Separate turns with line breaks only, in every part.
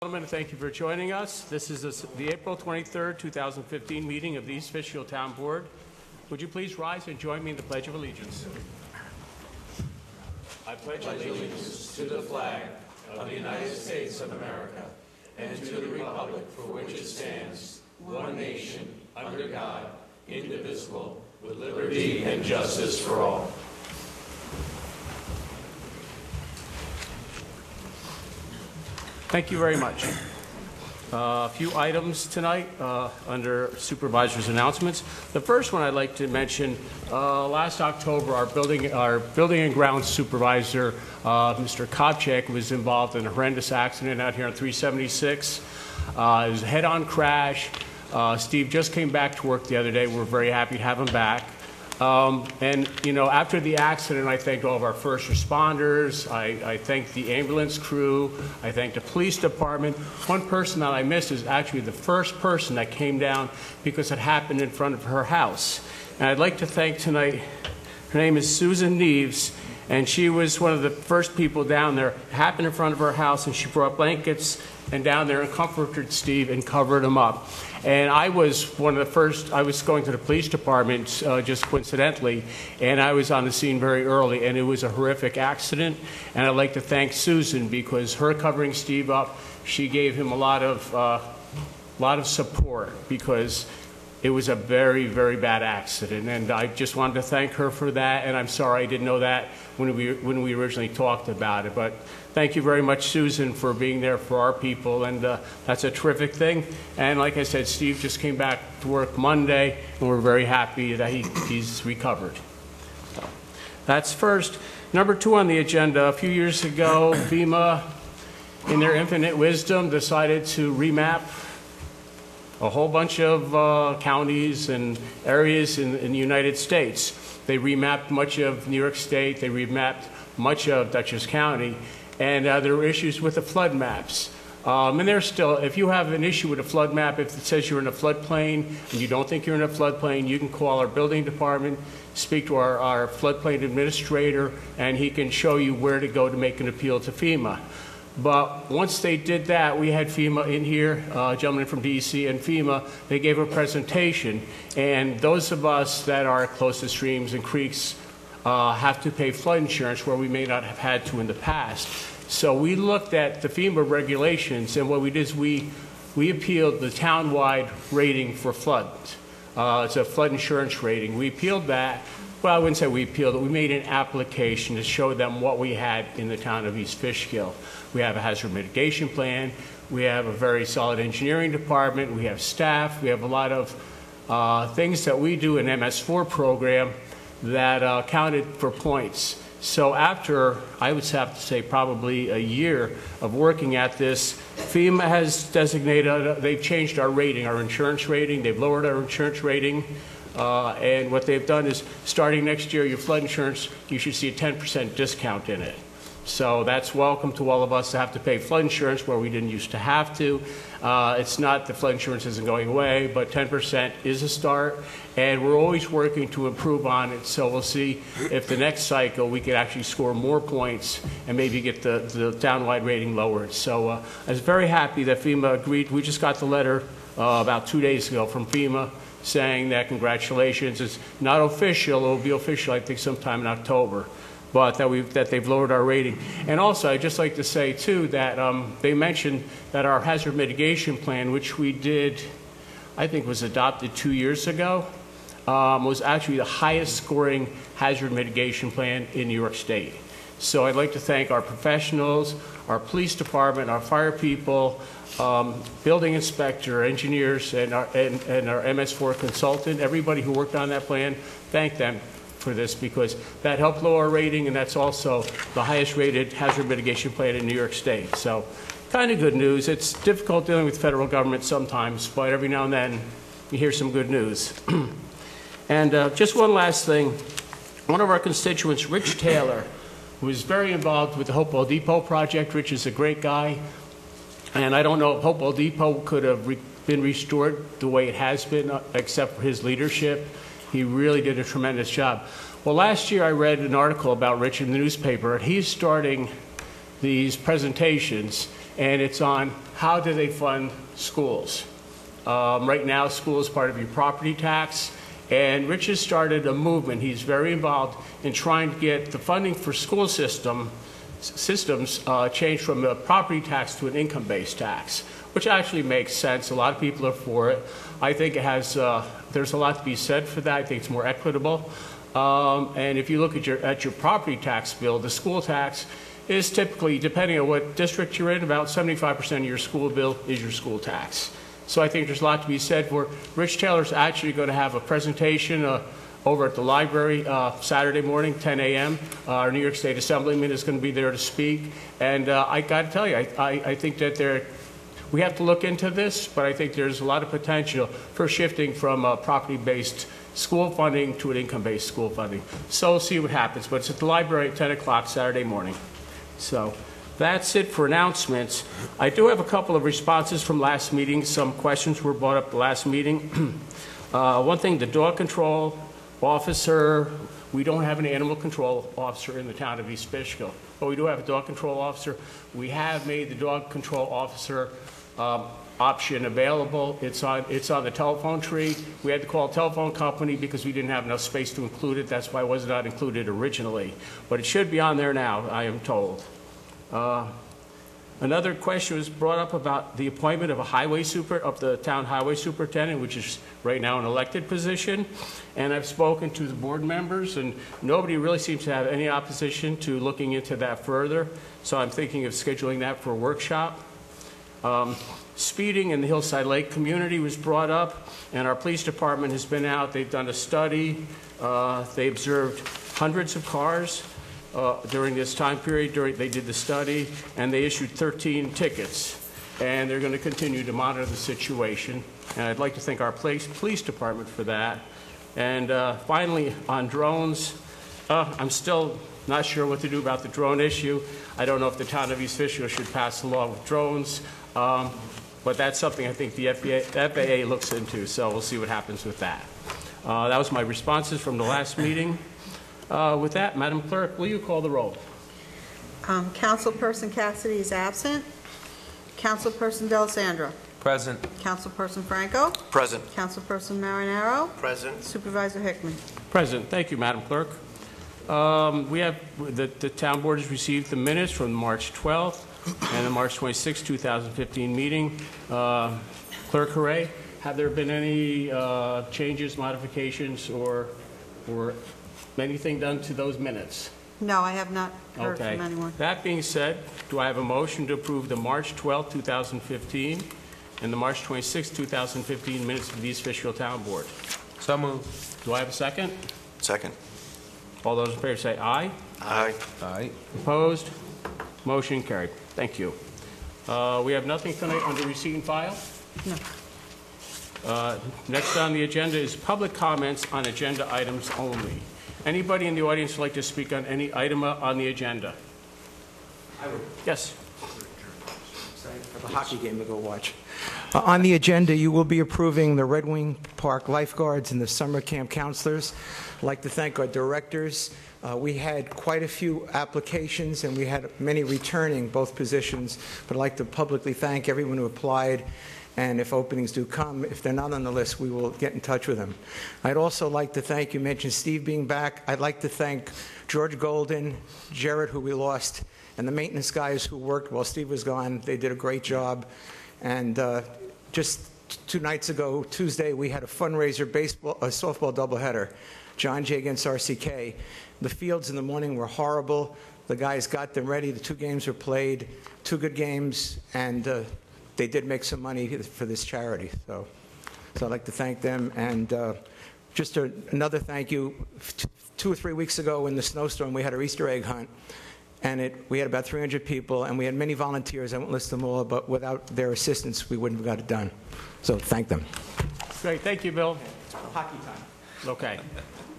Gentlemen, thank you for joining us. This is the April 23rd, 2015 meeting of the East Fishkill Town Board. Would you please rise and join me in the Pledge of Allegiance? I pledge allegiance to the flag of the United States of America and to the republic for which it stands, one nation, under God, indivisible, with liberty and justice for all. Thank you very much. A few items tonight under Supervisors Announcements. The first one I'd like to mention, last October, our building and grounds supervisor, Mr. Kopchak, was involved in a horrendous accident out here on 376. It was a head-on crash. Steve just came back to work the other day. We're very happy to have him back. And, you know, after the accident, I thanked all of our first responders. I thanked the ambulance crew. I thanked the police department. One person that I missed is actually the first person that came down because it happened in front of her house. And I'd like to thank tonight, her name is Susan Neves, and she was one of the first people down there. It happened in front of her house, and she brought blankets and down there and comforted Steve and covered him up. And I was one of the first. I was going to the police department just coincidentally, and I was on the scene very early, and it was a horrific accident. And I'd like to thank Susan because her covering Steve up, she gave him a lot of support because it was a very, very bad accident. And I just wanted to thank her for that, and I'm sorry I didn't know that when we originally talked about it. But thank you very much, Susan, for being there for our people, and that's a terrific thing. And like I said, Steve just came back to work Monday, and we're very happy that he's recovered. So, that's first. Number two on the agenda, a few years ago, FEMA, in their infinite wisdom, decided to remap a whole bunch of counties and areas in the United States. They remapped much of New York State, they remapped much of Dutchess County, and there were issues with the flood maps. And there's still, if you have an issue with a flood map, if it says you're in a floodplain and you don't think you're in a floodplain, you can call our building department, speak to our floodplain administrator, and he can show you where to go to make an appeal to FEMA. But once they did that, we had FEMA in here, a gentleman from DEC and FEMA. They gave a presentation, and those of us that are close to streams and creeks have to pay flood insurance where we may not have had to in the past. So we looked at the FEMA regulations, and what we did is we appealed the town-wide rating for flood. It's a flood insurance rating. We appealed that. Well, I wouldn't say we appealed it. We made an application to show them what we had in the town of East Fishkill. We have a hazard mitigation plan. We have a very solid engineering department. We have staff. We have a lot of things that we do in MS4 program that counted for points. So after, I would have to say, probably a year of working at this, FEMA has designated, they've changed our rating, our insurance rating. They've lowered our insurance rating. And what they've done is, starting next year, your flood insurance, you should see a 10% discount in it. So that's welcome to all of us to have to pay flood insurance where we didn't used to have to. It's not, the flood insurance isn't going away, but 10% is a start. And we're always working to improve on it. So we'll see if the next cycle we could actually score more points and maybe get the townwide rating lowered. So I was very happy that FEMA agreed. We just got the letter about 2 days ago from FEMA saying that congratulations. It's not official. It will be official, I think, sometime in October. But that they've lowered our rating. And also, I'd just like to say, too, that they mentioned that our hazard mitigation plan, which we did, I think was adopted 2 years ago, was actually the highest scoring hazard mitigation plan in New York State. So I'd like to thank our professionals, our police department, our fire people, building inspector, engineers, and our MS4 consultant, everybody who worked on that plan. Thank them for this because that helped lower our rating, and that's also the highest rated hazard mitigation plan in New York State. So kind of good news. It's difficult dealing with federal government sometimes, but every now and then you hear some good news. And just one last thing. One of our constituents, Rich Taylor, was very involved with the Hopewell Depot project. Rich is a great guy, and I don't know if Hopewell Depot could have been restored the way it has been, except for his leadership. He really did a tremendous job. Well, last year I read an article about Rich in the newspaper, and he's starting these presentations, and it's on how do they fund schools. Right now, school is part of your property tax, and Rich has started a movement. He's very involved in trying to get the funding for school systems changed from a property tax to an income-based tax, which actually makes sense. A lot of people are for it. I think it has, there's a lot to be said for that. I think it's more equitable. And if you look at your property tax bill, the school tax is typically, depending on what district you're in, about 75% of your school bill is your school tax. So I think there's a lot to be said for. Rich Taylor's actually going to have a presentation over at the library Saturday morning, 10 a.m. Our New York State Assemblyman is going to be there to speak. And I got to tell you, I think that we have to look into this, but I think there's a lot of potential for shifting from property-based school funding to an income-based school funding. So we'll see what happens. But it's at the library at 10 o'clock Saturday morning. So that's it for announcements. I do have a couple of responses from last meeting. Some questions were brought up at the last meeting. One thing, the dog control officer, we don't have an animal control officer in the town of East Fishkill, but we do have a dog control officer. We have made the dog control officer option available. It's on the telephone tree. We had to call a telephone company because we didn't have enough space to include it. That's why it was not included originally. But it should be on there now, I am told. Another question was brought up about the appointment of the town highway superintendent, which is right now an elected position. And I've spoken to the board members, and nobody really seems to have any opposition to looking into that further. So I'm thinking of scheduling that for a workshop. Speeding in the Hillside Lake community was brought up, and our police department has been out. They've done a study. They observed hundreds of cars during this time period. They did the study, and they issued 13 tickets. And they're going to continue to monitor the situation. And I'd like to thank our police department for that. And finally, on drones, I'm still not sure what to do about the drone issue. I don't know if the town of East Fishkill should pass a law with drones. But that's something I think the FAA looks into, so we'll see what happens with that. That was my responses from the last meeting. With that, Madam Clerk, will you call the roll?
Councilperson Cassidy is absent. Councilperson D'Alessandro.
Present.
Councilperson Franco.
Present.
Councilperson Marinaro.
Present.
Supervisor Hickman.
Present. Thank you, Madam Clerk. We have the town board has received the minutes from March 12th and the March 26, 2015 meeting. Clerk Hooray, have there been any changes, modifications, or anything done to those minutes?
No, I have not heard from anyone.
That being said, do I have a motion to approve the March 12, 2015 and the March 26, 2015 minutes of the East Fishkill Town Board? So moved. Do I have a second?
Second.
All those in favor say aye.
Aye. Aye.
Opposed? Motion carried. Thank you. We have nothing tonight under receipt and file?
No.
Next on the agenda is public comments on agenda items only. Anybody in the audience would like to speak on any item on the agenda?
I would.
Yes.
For the hockey game to go watch. On the agenda, you will be approving the Red Wing Park lifeguards and the summer camp counselors. I'd like to thank our directors. We had quite a few applications, and we had many returning both positions, but I'd like to publicly thank everyone who applied, and if openings do come, if they're not on the list, we will get in touch with them. I'd also like to thank, you mentioned Steve being back, I'd like to thank George Golden, Jared, who we lost, and the maintenance guys who worked while Steve was gone. They did a great job. And just 2 nights ago, Tuesday, we had a fundraiser softball doubleheader, John Jay against RCK. The fields in the morning were horrible. The guys got them ready. The 2 games were played, 2 good games, and they did make some money for this charity. So I'd like to thank them. And just another thank you. 2 or 3 weeks ago in the snowstorm, we had our Easter egg hunt. And we had about 300 people, and we had many volunteers. I won't list them all, but without their assistance, we wouldn't have got it done. So thank them.
Great. Thank you, Bill.
Hockey time.
Okay.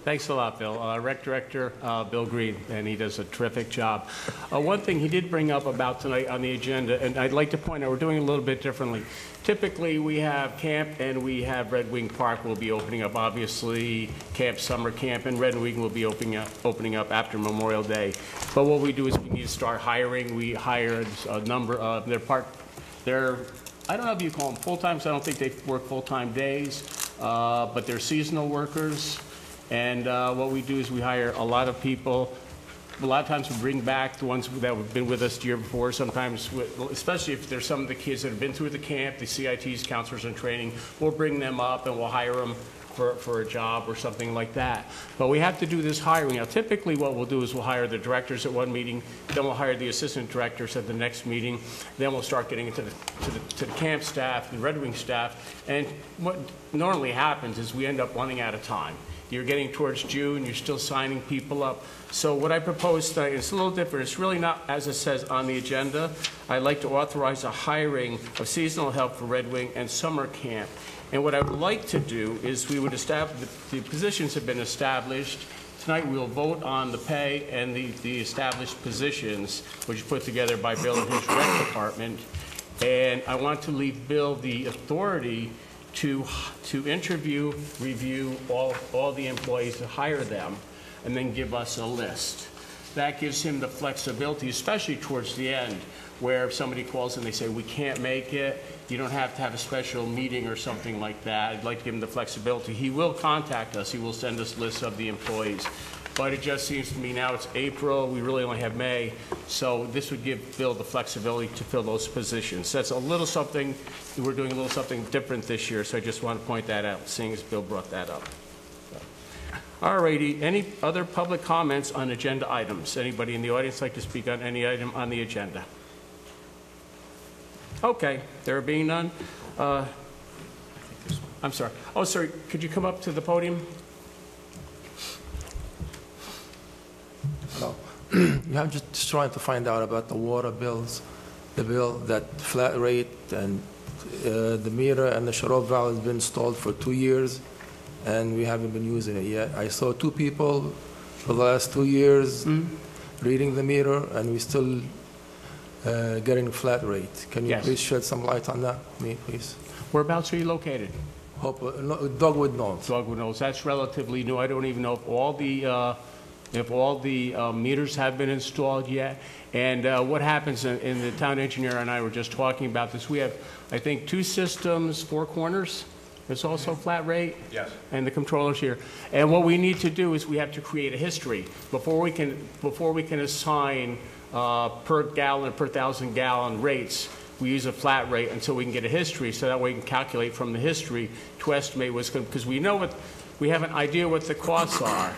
Thanks a lot, Bill. Rec Director Bill Green, and he does a terrific job. One thing he did bring up about tonight on the agenda, and I'd like to point out, we're doing it a little bit differently. Typically, we have camp and we have Red Wing Park will be opening up. Obviously, summer camp and Red Wing will be opening up after Memorial Day. But what we do is we need to start hiring. We hire a number of, they're, I don't know if you call them full-time, so I don't think they work full-time days, but they're seasonal workers. And what we do is we hire a lot of people. A lot of times we bring back the ones that have been with us the year before, sometimes, especially if there's some of the kids that have been through the camp, the CITs, counselors in training, we'll bring them up and we'll hire them for a job or something like that. But we have to do this hiring. Now, typically what we'll do is we'll hire the directors at one meeting, then we'll hire the assistant directors at the next meeting, then we'll start getting into the camp staff, the Red Wing staff, and what normally happens is we end up running out of time. You're getting towards June, you're still signing people up. So what I propose tonight is a little different. It's really not as it says on the agenda. I'd like to authorize a hiring of seasonal help for Red Wing and summer camp. And what I would like to do is we would establish, the positions have been established. Tonight we'll vote on the pay and the established positions, which are put together by Bill and his rec department. And I want to leave Bill the authority to interview, review all the employees, to hire them, and then give us a list. That gives him the flexibility, especially towards the end, where if somebody calls and they say, we can't make it, you don't have to have a special meeting or something like that. I'd like to give him the flexibility. He will contact us. He will send us lists of the employees. But it just seems to me now it's April, we really only have May, so this would give Bill the flexibility to fill those positions. That's a little something, we're doing a little something different this year, so I just want to point that out, seeing as Bill brought that up. All righty, any other public comments on agenda items? Anybody in the audience like to speak on any item on the agenda? Okay, there being none. I'm sorry. Oh, sorry, could you come up to the podium?
Hello. I'm just trying to find out about the water bills, the bill, that flat rate, and the meter and the shut-off valve has been installed for 2 years, and we haven't been using it yet. I saw 2 people for the last 2 years reading the meter, and we're still getting flat rate. Can you please shed some light on that, me, please?
Whereabouts are you located?
Dogwood Knolls.
Dogwood Knolls. That's relatively new. I don't even know if all the meters have been installed yet. And what happens in the town engineer and I were just talking about this. We have, I think, 2 systems, 4 corners. There's also flat rate. Yes. And the controllers here. And what we need to do is we have to create a history before we can assign per gallon, per 1,000 gallon rates. We use a flat rate until we can get a history, so that way we can calculate from the history to estimate what's going, because we have an idea what the costs are.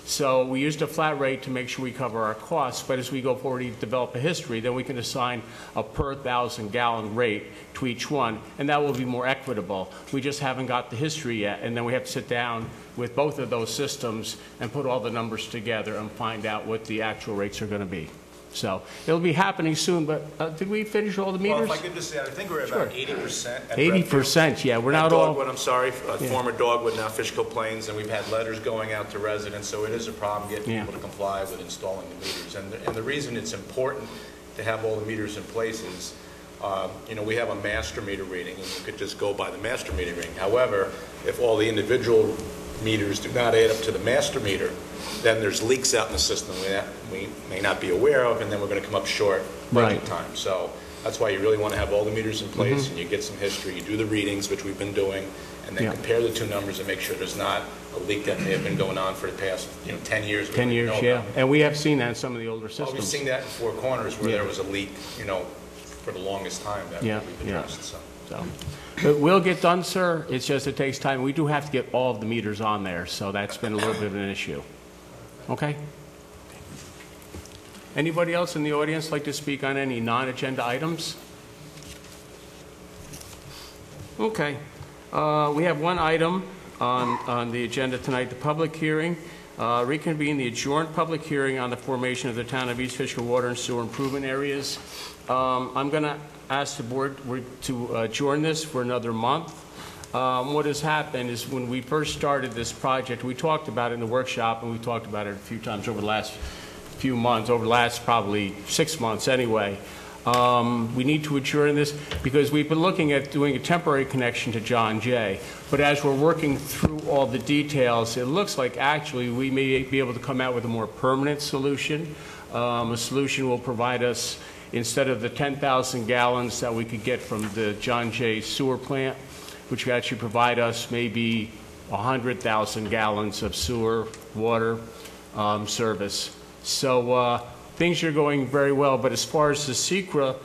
So we used a flat rate to make sure we cover our costs, but as we go forward and develop a history, then we can assign a per 1,000 gallon rate to each one, and that will be more equitable. We just haven't got the history yet, and then we have to sit down with both of those systems and put all the numbers together and find out what the actual rates are going to be. So it'll be happening soon, but did we finish all the meters?
Well, if I could just say, I think we're about 80%.
80%, yeah. We're not all.
Dogwood, I'm sorry, former Dogwood, now Fishkill Plains, and we've had letters going out to residents, so it is a problem getting people to comply with installing the meters. And the reason it's important to have all the meters in place is, you know, we have a master meter reading, and you could just go by the master meter reading. However, if all the individual meters do not add up to the master meter, then there's leaks out in the system we may not be aware of, and then we're going to come up short budget time. So that's why you really want to have all the meters in place, and you get some history, you do the readings, which we've been doing, and then compare the 2 numbers and make sure there's not a leak that may have been going on for the past 10 years.
10 years, yeah. And we have seen that in some of the older systems.
Well, we've seen that in 4 Corners where there was a leak, for the longest time that we've addressed.
So it will get done, sir. It's just it takes time. We do have to get all of the meters on there, so that's been a little bit of an issue. Okay? Anybody else in the audience like to speak on any non-agenda items? Okay. We have one item on the agenda tonight, the public hearing. Reconvene the adjourned public hearing on the formation of the Town of East Fishkill Water and Sewer Improvement Areas. I'm going to ask the board to adjourn this for another month. What has happened is when we first started this project, we talked about it in the workshop, and we talked about it a few times over the last few months, over the last probably 6 months anyway. We need to adjourn this because we've been looking at doing a temporary connection to John Jay. But as we're working through all the details, it looks like actually we may be able to come out with a more permanent solution. A solution will provide us, instead of the 10,000 gallons that we could get from the John Jay sewer plant, which would actually provide us maybe 100,000 gallons of sewer water service. So things are going very well, but as far as the SECRA,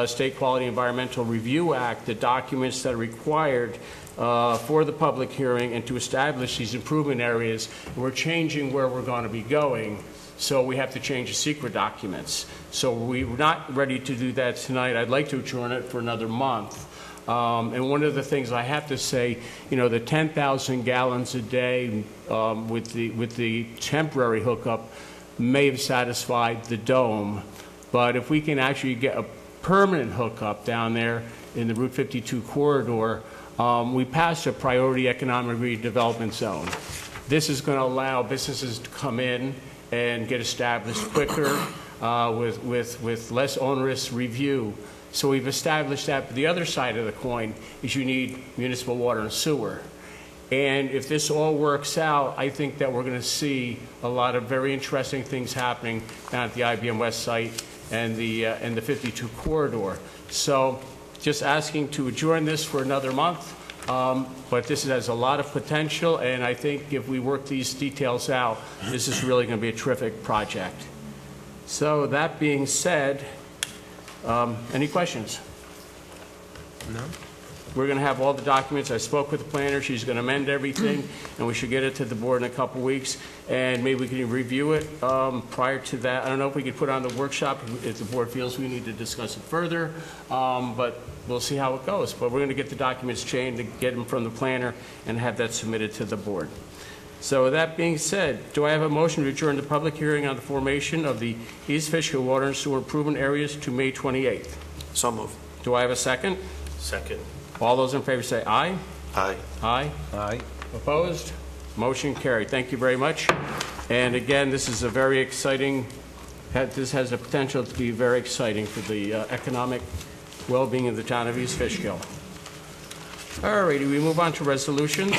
State Quality Environmental Review Act, the documents that are required for the public hearing and to establish these improvement areas, we're changing where we're going to be going, so we have to change the SECRA documents. So we're not ready to do that tonight. I'd like to adjourn it for another month. And one of the things I have to say, you know, the 10,000 gallons a day with the temporary hookup may have satisfied the dome, but if we can actually get a permanent hookup down there in the Route 52 corridor, we passed a priority economic redevelopment zone. This is going to allow businesses to come in and get established quicker with less onerous review. So we've established that. But the other side of the coin is you need municipal water and sewer. And if this all works out, I think that we're going to see a lot of very interesting things happening down at the IBM West site and the 52 corridor. So just asking to adjourn this for another month. But this has a lot of potential, and I think if we work these details out, this is really going to be a terrific project. So that being said, any questions?
No?
We're going to have all the documents. I spoke with the planner. She's going to amend everything, and we should get it to the board in a couple weeks, and maybe we can review it prior to that. I don't know if we could put it on the workshop if the board feels we need to discuss it further, but we'll see how it goes. But we're going to get the documents changed and get them from the planner and have that submitted to the board. So that being said, do I have a motion to adjourn the public hearing on the formation of the East Fishkill Water and Sewer Improvement Areas to May 28th?
So moved.
Do I have a second?
Second.
All those in favor say aye.
Aye.
Aye.
Aye.
Opposed? Motion carried. Thank you very much. And again, this is a very exciting, this has the potential to be very exciting for the economic well-being of the town of East Fishkill. All righty, we move on to resolutions.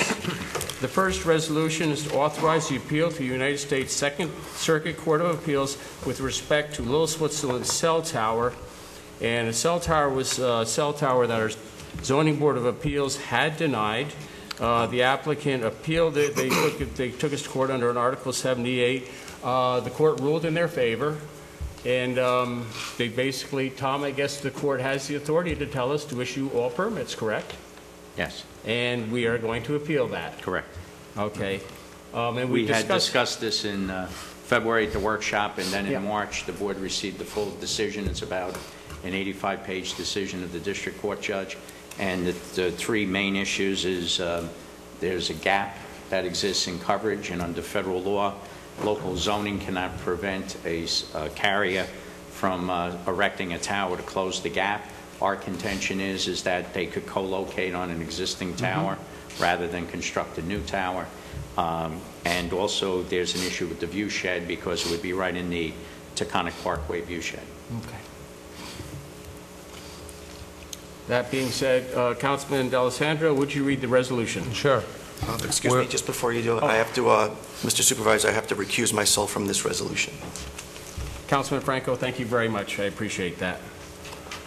The first resolution is to authorize the appeal to the United States Second Circuit Court of Appeals with respect to Little Switzerland cell tower. And a cell tower was a cell tower that our Zoning Board of Appeals had denied. The applicant appealed it. They took us to court under an Article 78. The court ruled in their favor. And they basically, Tom, I guess the court has the authority to tell us to issue all permits, correct?
Yes,
And we are going to appeal that.
correct.
Okay. And
We had discussed this in February at the workshop, and then
Yeah.
in March, the board received the full decision. It's about an 85-page decision of the district court judge. And the three main issues is there's a gap that exists in coverage, and under federal law, local zoning cannot prevent a carrier from erecting a tower to close the gap. Our contention is that they could co-locate on an existing tower rather than construct a new tower. And also, there's an issue with the view shed because it would be right in the Taconic Parkway view shed.
Okay. That being said, Councilman D'Alessandro, would you read the resolution?
Sure.
Excuse me, just before you do it, I have to, Mr. Supervisor, I have to recuse myself from this resolution.
Councilman Franco, thank you very much. I appreciate that.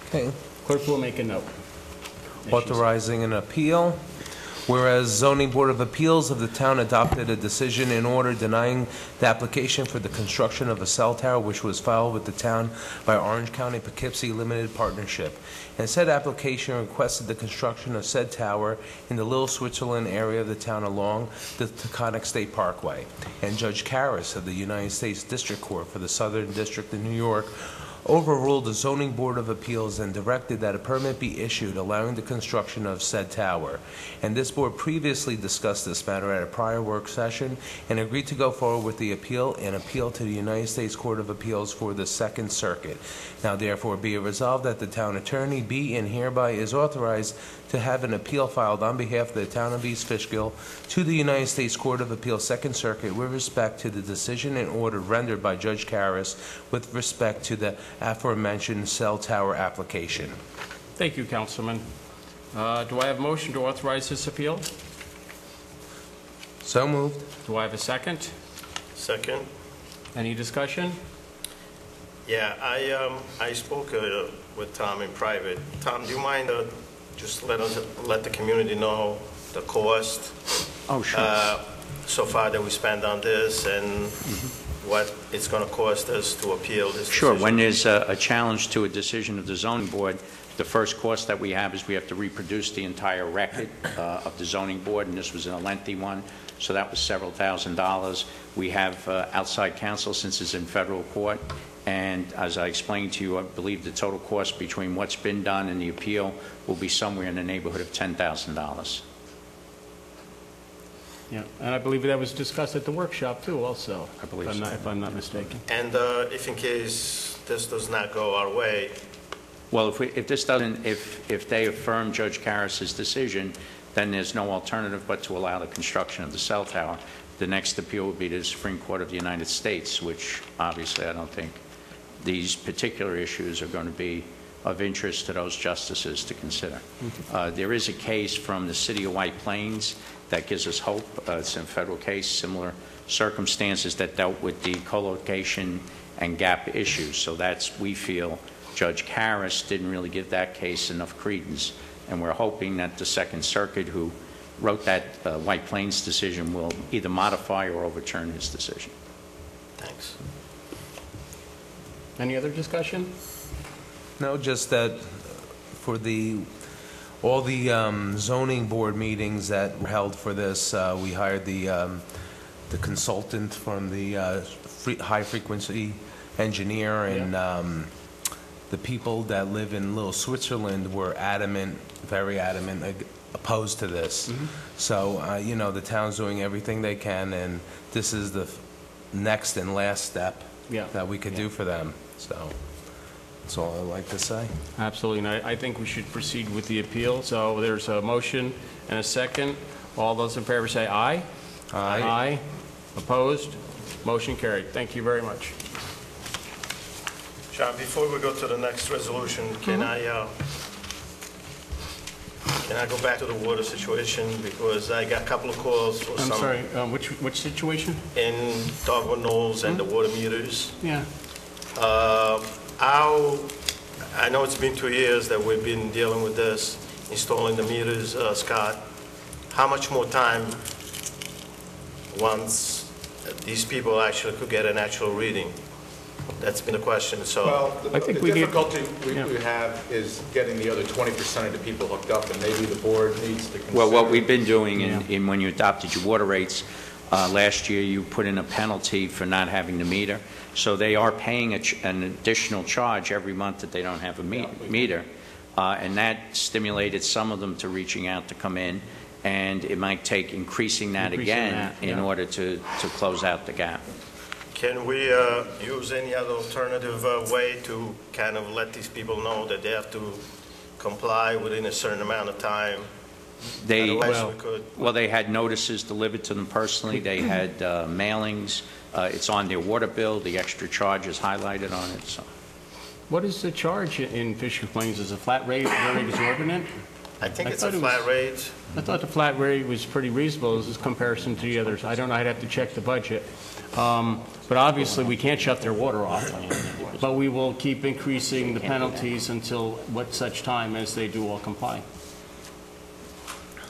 Okay.
Clerk will make a note.
Authorizing an appeal. Whereas Zoning Board of Appeals of the town adopted a decision in order denying the application for the construction of a cell tower which was filed with the town by Orange County Poughkeepsie Limited Partnership. And said application requested the construction of said tower in the Little Switzerland area of the town along the Taconic State Parkway. And Judge Karras of the United States District Court for the Southern District of New York
overruled the Zoning Board of Appeals and directed that a permit be issued allowing the construction of said tower. And this board previously discussed this matter at a prior work session and agreed to go forward with the appeal and appeal to the United States Court of Appeals for the Second Circuit. Now therefore be it resolved that the town attorney be and hereby is authorized to have an appeal filed on behalf of the town of East Fishkill to the United States Court of Appeals Second Circuit with respect to the decision and order rendered by Judge Karras with respect to the aforementioned cell tower application.
Thank you, Councilman. Do I have a motion to authorize this appeal?
So moved.
Do I have a second?
Second.
Any discussion?
Yeah, I spoke with Tom in private. Tom, do you mind just let the community know the cost
Oh, sure.
so far that we spent on this and what it's going to cost us to appeal this
Sure.
decision?
When there's a challenge to a decision of the zoning board, the first cost that we have is we have to reproduce the entire record of the zoning board, and this was a lengthy one, so that was several $1,000s. We have outside counsel since it's in federal court, and as I explained to you, I believe the total cost between what's been done and the appeal will be somewhere in the neighborhood of $10,000.
Yeah, and I believe that was discussed at the workshop too, also.
I believe so.
If I'm not mistaken.
And if in case this does not go our way,
Well, if this doesn't, if they affirm Judge Karras's decision, then there's no alternative but to allow the construction of the cell tower. The next appeal would be to the Supreme Court of the United States, which obviously I don't think these particular issues are going to be of interest to those justices to consider. There is a case from the city of White Plains that gives us hope. It's a federal case, similar circumstances that dealt with the co-location and gap issues. So that's, we feel, Judge Karras didn't really give that case enough credence, and we're hoping that the Second Circuit, who wrote that White Plains decision, will either modify or overturn his decision.
thanks.
Any other discussion?
No, just that for all the zoning board meetings that were held for this, we hired the consultant from the high-frequency engineer, and the people that live in Little Switzerland were adamant, very adamant, opposed to this. So, you know, the town's doing everything they can, and this is the next and last step that we could do for them. So that's all I'd like to say.
Absolutely, and I think we should proceed with the appeal. So there's a motion and a second. All those in favor say aye.
Aye.
Aye. Opposed? Motion carried. Thank you very much.
John, before we go to the next resolution, can I go back to the water situation? Because I got a couple of calls for
I'm
some
sorry, which situation?
in Dogwood Knolls and the water meters.
Yeah.
I know it's been 2 years that we've been dealing with this, installing the meters, Scott. How much more time once these people actually could get an actual reading? That's been the question, so.
Well,
I think
the
we need-
difficulty we
Yeah.
have is getting the other 20% of the people hooked up, and maybe the board needs to consider.
Well, what we've been doing in when you adopted your water rates, last year you put in a penalty for not having the meter. So they are paying an additional charge every month that they don't have a meter. And that stimulated some of them to reaching out to come in. And it might take increasing that again in order to close out the gap.
Can we use any other alternative way to kind of let these people know that they have to comply within a certain amount of time? Otherwise we could.
Well, they had notices delivered to them personally. They had mailings. It's on their water bill. The extra charge is highlighted on it. So.
What is the charge in Fishkill Plains? Is a flat rate very exorbitant?
I think it's a
thought it
flat rate.
I thought the flat rate was pretty reasonable as comparison to the others. I don't know, I'd have to check the budget. But obviously, we can't shut their water off. But we will keep increasing the penalties until what such time as they do all comply.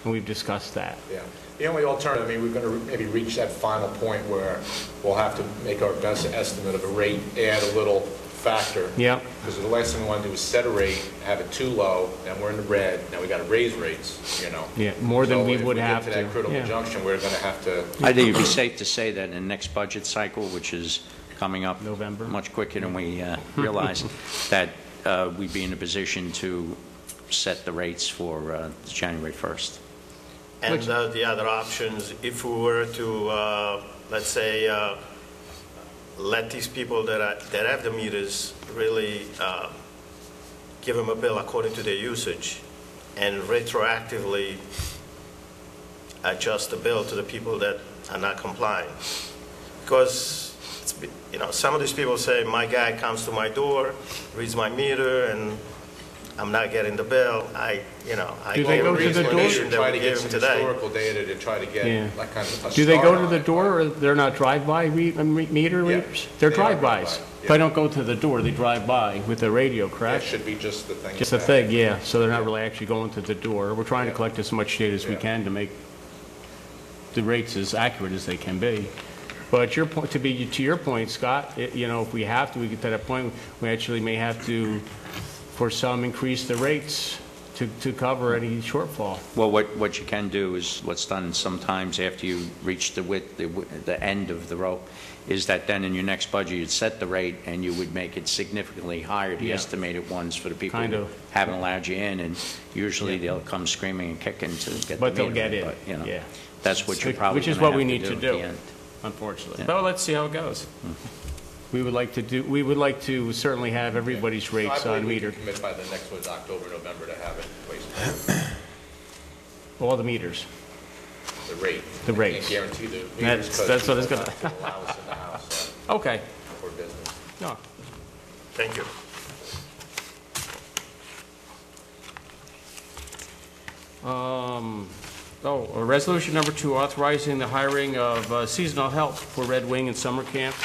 And we've discussed that.
Yeah. The only alternative, I mean, we're going to maybe reach that final point where we'll have to make our best estimate of a rate, add a little factor.
Yeah.
Because the last thing we want to do is set a rate, have it too low, then we're in the red, now we got to raise rates, you know.
Yeah, more than we would have
So if we get to that critical
Yeah.
junction, we're going to have to.
I think it'd be safe to say that in the next budget cycle, which is coming up.
November.
Much quicker than we realized, that we'd be in a position to set the rates for January 1st.
And the other options, if we were to, let's say, let these people that have the meters really give them a bill according to their usage and retroactively adjust the bill to the people that are not complying. Because, some of these people say, my guy comes to my door, reads my meter, and I'm not getting the bill.
Do they go to the door?
Try to get some historical data to try to get that kind of a
Do they
start
go to
on
the
it.
door, or they're not drive-by meter readers? They're
they are
drive-bys.
drive-by,
If I don't go to the door, they drive by with the radio,
That
correct?
should be just the thing.
Just a thing, yeah, so they're not really actually going to the door. We're trying to collect as much data as we can to make the rates as accurate as they can be. But to your point, Scott, if we have to, we get to that point, we actually may have to, for some, increase the rates to cover any shortfall.
Well, what you can do is what's done sometimes after you reach the end of the rope, is that then in your next budget, you'd set the rate and you would make it significantly higher, the estimated ones for the people who haven't allowed you in, and usually they'll come screaming and kicking to get the
But they'll
meter,
get in,
but,
yeah.
That's what you're probably
Which is
gonna
what we
have
need to
at
do,
the end.
unfortunately.
Yeah.
But let's see how it goes. We would like to certainly have everybody's rates on meter,
I believe we can commit by the next one, October, November, to have it placed.
all the meters.
The rate.
The
I
rates.
can't guarantee the meters
That's
because
what it's
people
gonna-
have to allow us in the house
Okay.
for business.
No.
Thank you.
Resolution number 2, authorizing the hiring of seasonal help for Red Wing and summer camp.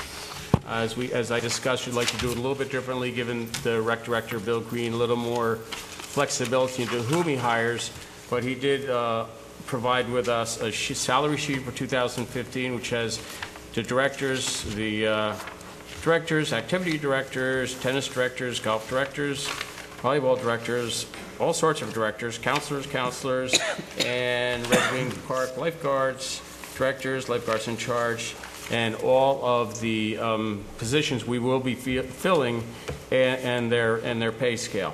As I discussed, we'd like to do it a little bit differently, given the rec director, Bill Green, a little more flexibility into whom he hires, but he did provide with us a salary sheet for 2015, which has the directors, activity directors, tennis directors, golf directors, volleyball directors, all sorts of directors, counselors, and Red Wing Park lifeguards, directors, lifeguards in charge, and all of the positions we will be filling and their pay scale.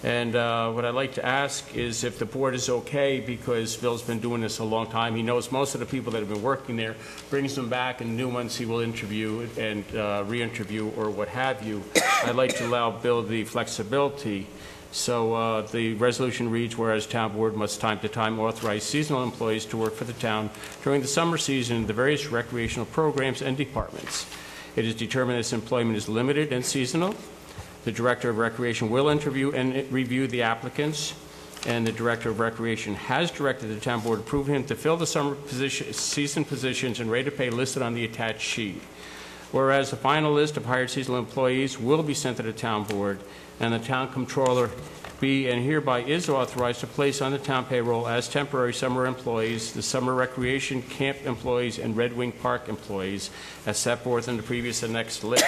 And what I'd like to ask is if the board is okay, because Bill's been doing this a long time, he knows most of the people that have been working there, brings them back, and new ones he will interview and re-interview or what have you. I'd like to allow Bill the flexibility. So the resolution reads, whereas town board must time to time authorize seasonal employees to work for the town during the summer season in the various recreational programs and departments. It is determined this employment is limited and seasonal. The Director of Recreation will interview and review the applicants, and the Director of Recreation has directed the town board to approve him to fill the summer season positions and rate of pay listed on the attached sheet. Whereas the final list of hired seasonal employees will be sent to the town board, and the town controller be and hereby is authorized to place on the town payroll as temporary summer employees the summer recreation camp employees and Red Wing Park employees as set forth in the previous and next list.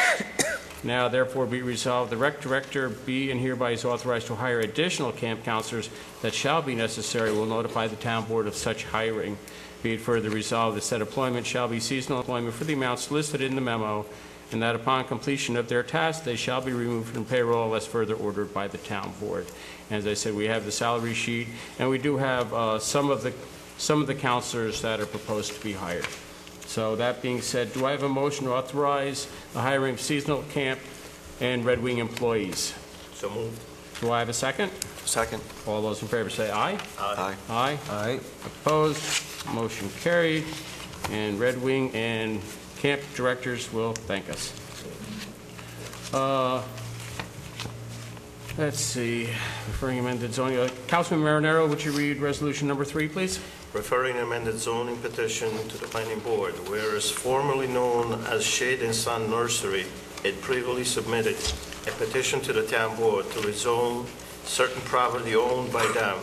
Now, therefore, be resolved, the rec director be and hereby is authorized to hire additional camp counselors that shall be necessary, will notify the town board of such hiring. Be it further resolved, the said employment shall be seasonal employment for the amounts listed in the memo, and that upon completion of their task, they shall be removed from payroll unless further ordered by the town board. And as I said, we have the salary sheet, and we do have some of the counselors that are proposed to be hired. So that being said, do I have a motion to authorize the hiring of seasonal camp and Red Wing employees?
So moved.
Do I have a second?
Second.
All those in favor say aye.
Aye.
Aye.
Aye.
Opposed? Motion carried. And Red Wing and camp directors will thank us. Let's see. Referring amended zoning. Councilman Marinero, would you read resolution number 3, please?
Referring amended zoning petition to the planning board, whereas formerly known as Shade and Sun Nursery, it previously submitted a petition to the town board to rezone certain property owned by them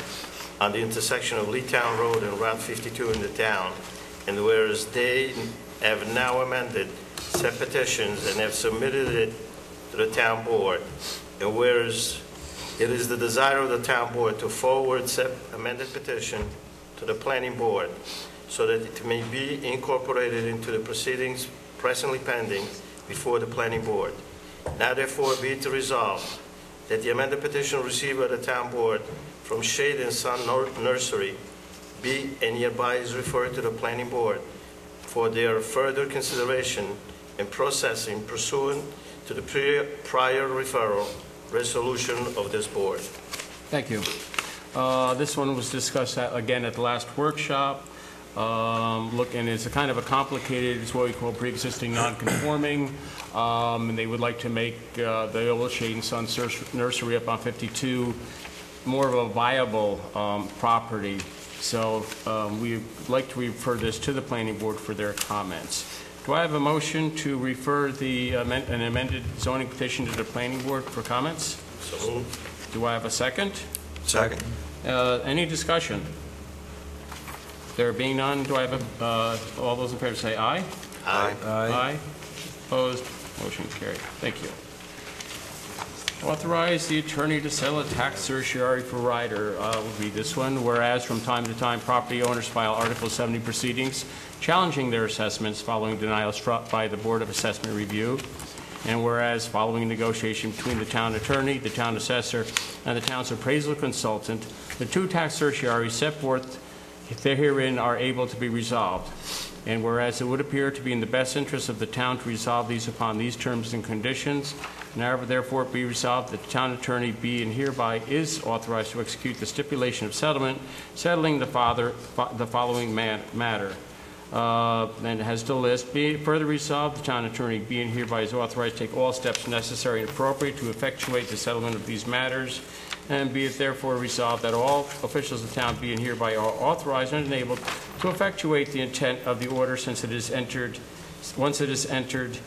on the intersection of Lee Town Road and Route 52 in the town, and whereas they have now amended said petitions and have submitted it to the town board, and whereas it is the desire of the town board to forward said amended petition to the planning board so that it may be incorporated into the proceedings presently pending before the planning board. Now therefore be it resolved that the amended petition received by the town board from Shade and Son Nursery be and hereby is referred to the planning board for their further consideration and processing pursuant to the prior referral resolution of this board.
Thank you. This one was discussed again at the last workshop. And it's a kind of a complicated, it's what we call pre-existing non-conforming. And they would like to make the old Shade and Son Nursery up on 52 more of a viable property. So we'd like to refer this to the planning board for their comments. Do I have a motion to refer an amended zoning petition to the planning board for comments?
So moved.
Do I have a second?
Second.
Any discussion? There being none, do I have all those in favor say aye?
Aye.
Aye. Opposed? Motion carried. Thank you. Authorize the attorney to settle a tax certiorari for Ryder. We'll read this one. Whereas from time to time, property owners file Article 70 proceedings challenging their assessments following denial struck by the Board of Assessment Review. And whereas following negotiation between the town attorney, the town assessor, and the town's appraisal consultant, the two tax certiorari set forth herein are able to be resolved. And whereas it would appear to be in the best interest of the town to resolve these upon these terms and conditions, now therefore be resolved that the town attorney be and hereby is authorized to execute the stipulation of settlement, settling the following matter. And has the list. Be it further resolved, the town attorney be and hereby is authorized to take all steps necessary and appropriate to effectuate the settlement of these matters. And be it therefore resolved that all officials of the town be and hereby are authorized and enabled to effectuate the intent of the order once it is entered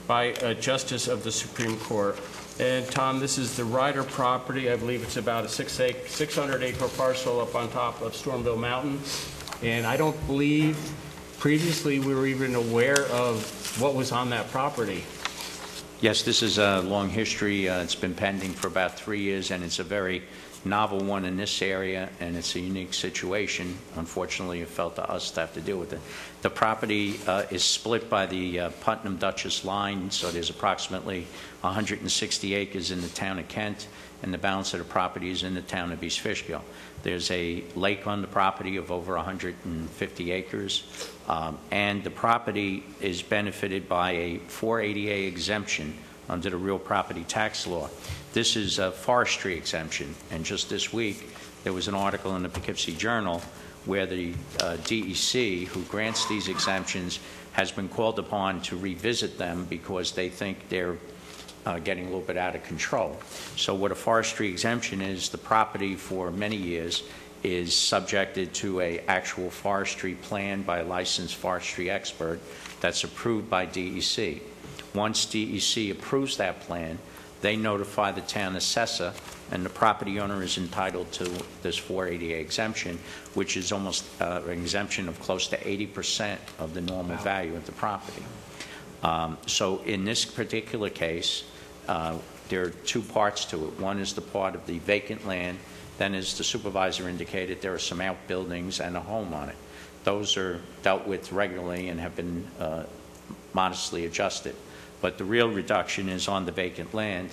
by a justice of the Supreme Court. And Tom, this is the Ryder property. I believe it's about a 600-acre parcel up on top of Stormville Mountain. And I don't believe previously we were even aware of what was on that property.
Yes, this is a long history. It's been pending for about 3 years, and it's a very novel one in this area, and it's a unique situation. Unfortunately, it fell to us to have to deal with it. The property is split by the Putnam-Dutchess line, so there's approximately 160 acres in the town of Kent, and the balance of the property is in the town of East Fishkill. There's a lake on the property of over 150 acres, and the property is benefited by a 480A exemption under the real property tax law. This is a forestry exemption, and just this week there was an article in the Poughkeepsie Journal where the DEC, who grants these exemptions, has been called upon to revisit them because they think they're getting a little bit out of control. So what a forestry exemption is, the property for many years is subjected to an actual forestry plan by a licensed forestry expert that's approved by DEC. Once DEC approves that plan, they notify the town assessor, and the property owner is entitled to this 480A exemption, which is almost an exemption of close to 80% of the normal value of the property. So in this particular case, there are two parts to it. One is the part of the vacant land. Then, as the supervisor indicated, there are some outbuildings and a home on it. Those are dealt with regularly and have been modestly adjusted. But the real reduction is on the vacant land.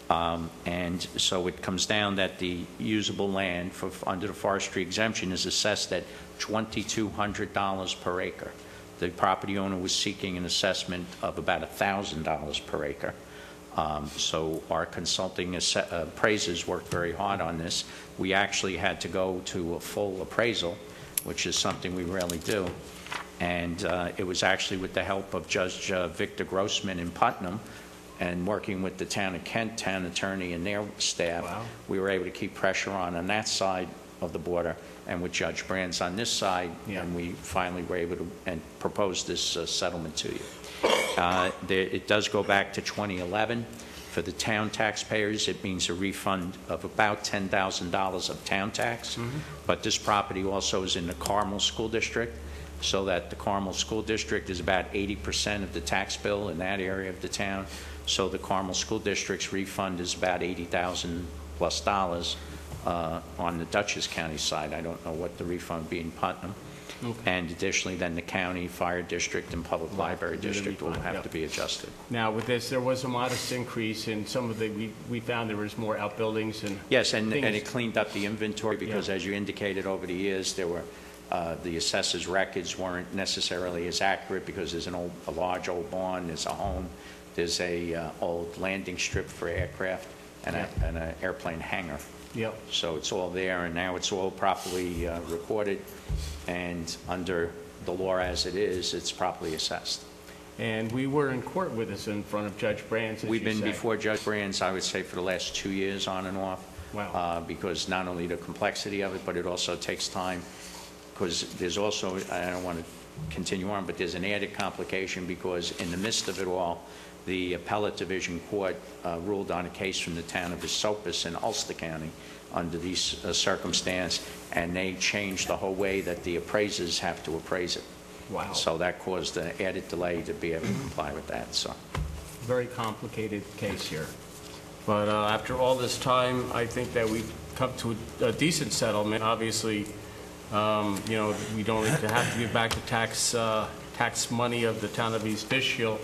And so it comes down that the usable land under the forestry exemption is assessed at $2,200 per acre. The property owner was seeking an assessment of about $1,000 per acre. So our consulting appraisers worked very hard on this. We actually had to go to a full appraisal, which is something we rarely do. And it was actually with the help of Judge Victor Grossman in Putnam and working with the town of Kent town attorney and their staff. Wow. We were able to keep pressure on that side of the border and with Judge Brands on this side, and we finally were able to propose this settlement to you. It does go back to 2011. For the town taxpayers, it means a refund of about $10,000 of town tax. Mm-hmm. But this property also is in the Carmel School District, so that the Carmel School District is about 80% of the tax bill in that area of the town. So the Carmel School District's refund is about $80,000 plus on the Dutchess County side. I don't know what the refund would be in Putnam. And additionally, then the county, fire district, and public library
They're gonna be
district will
fine,
have
yep.
to be adjusted.
Now, with this, there was a modest increase in some of the, we found there was more outbuildings and...
Yes, and
things.
it cleaned up the inventory because,
Yeah.
as you indicated over the years, there were, the assessors' records weren't necessarily as accurate because there's a large old barn, there's a home, there's a old landing strip for aircraft, and an airplane hangar.
Yep.
So it's all there, and now it's all properly recorded, and under the law as it is, it's properly assessed.
And we were in court with this in front of Judge Brands, as
We've
you
been
say.
before Judge Brands, I would say, for the last 2 years on and off.
Wow.
Because not only the complexity of it, but it also takes time, because there's also, I don't want to continue on, but there's an added complication because in the midst of it all, the Appellate Division Court ruled on a case from the town of Esopus in Ulster County under these circumstances, and they changed the whole way that the appraisers have to appraise it.
Wow.
So that caused an added delay to be able to comply with that, so.
Very complicated case here. But after all this time, I think that we've come to a decent settlement. Obviously, you know, we don't have to give back the tax money of the town of East Fishkill,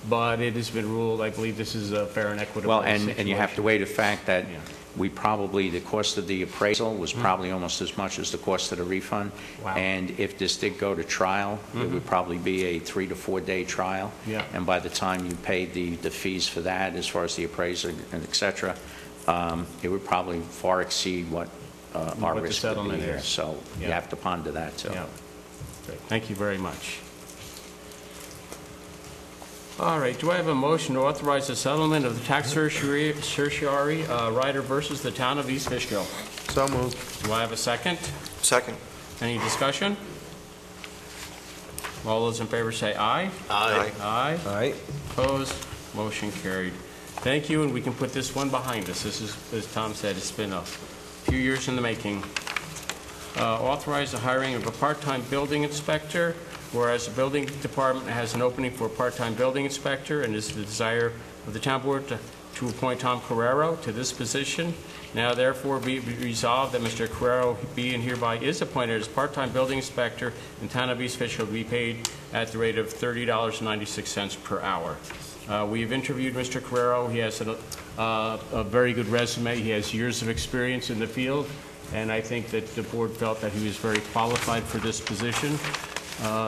but it has been ruled, I believe this is a fair and equitable
Well,
situation.
and you have to weigh the fact that
Yeah.
we probably, the cost of the appraisal was probably almost as much as the cost of the refund.
Wow.
And if this did go to trial, it would probably be a 3 to 4 day trial.
Yeah.
And by the time you paid the fees for that, as far as the appraiser and et cetera, it would probably far exceed what our
What the
risk would be
settlement
here.
is.
So you
Yeah.
have to ponder that, too.
Yeah. Great. Thank you very much. All right, do I have a motion to authorize the settlement of the tax certiorari rider versus the town of East Fishkill?
So moved.
Do I have a second?
Second.
Any discussion? All those in favor say aye.
Aye.
Aye.
Aye.
Opposed? Motion carried. Thank you, and we can put this one behind us. This is, as Tom said, it's been a few years in the making. Authorize the hiring of a part-time building inspector, whereas the building department has an opening for a part-time building inspector, and is the desire of the town board to appoint Tom Carrero to this position. Now therefore be resolved that Mr. Carrero be and hereby is appointed as part-time building inspector in town of East Fishkill to be paid at the rate of $30.96 per hour. We've interviewed Mr. Carrero. He has a very good resume. He has years of experience in the field, and I think that the board felt that he was very qualified for this position.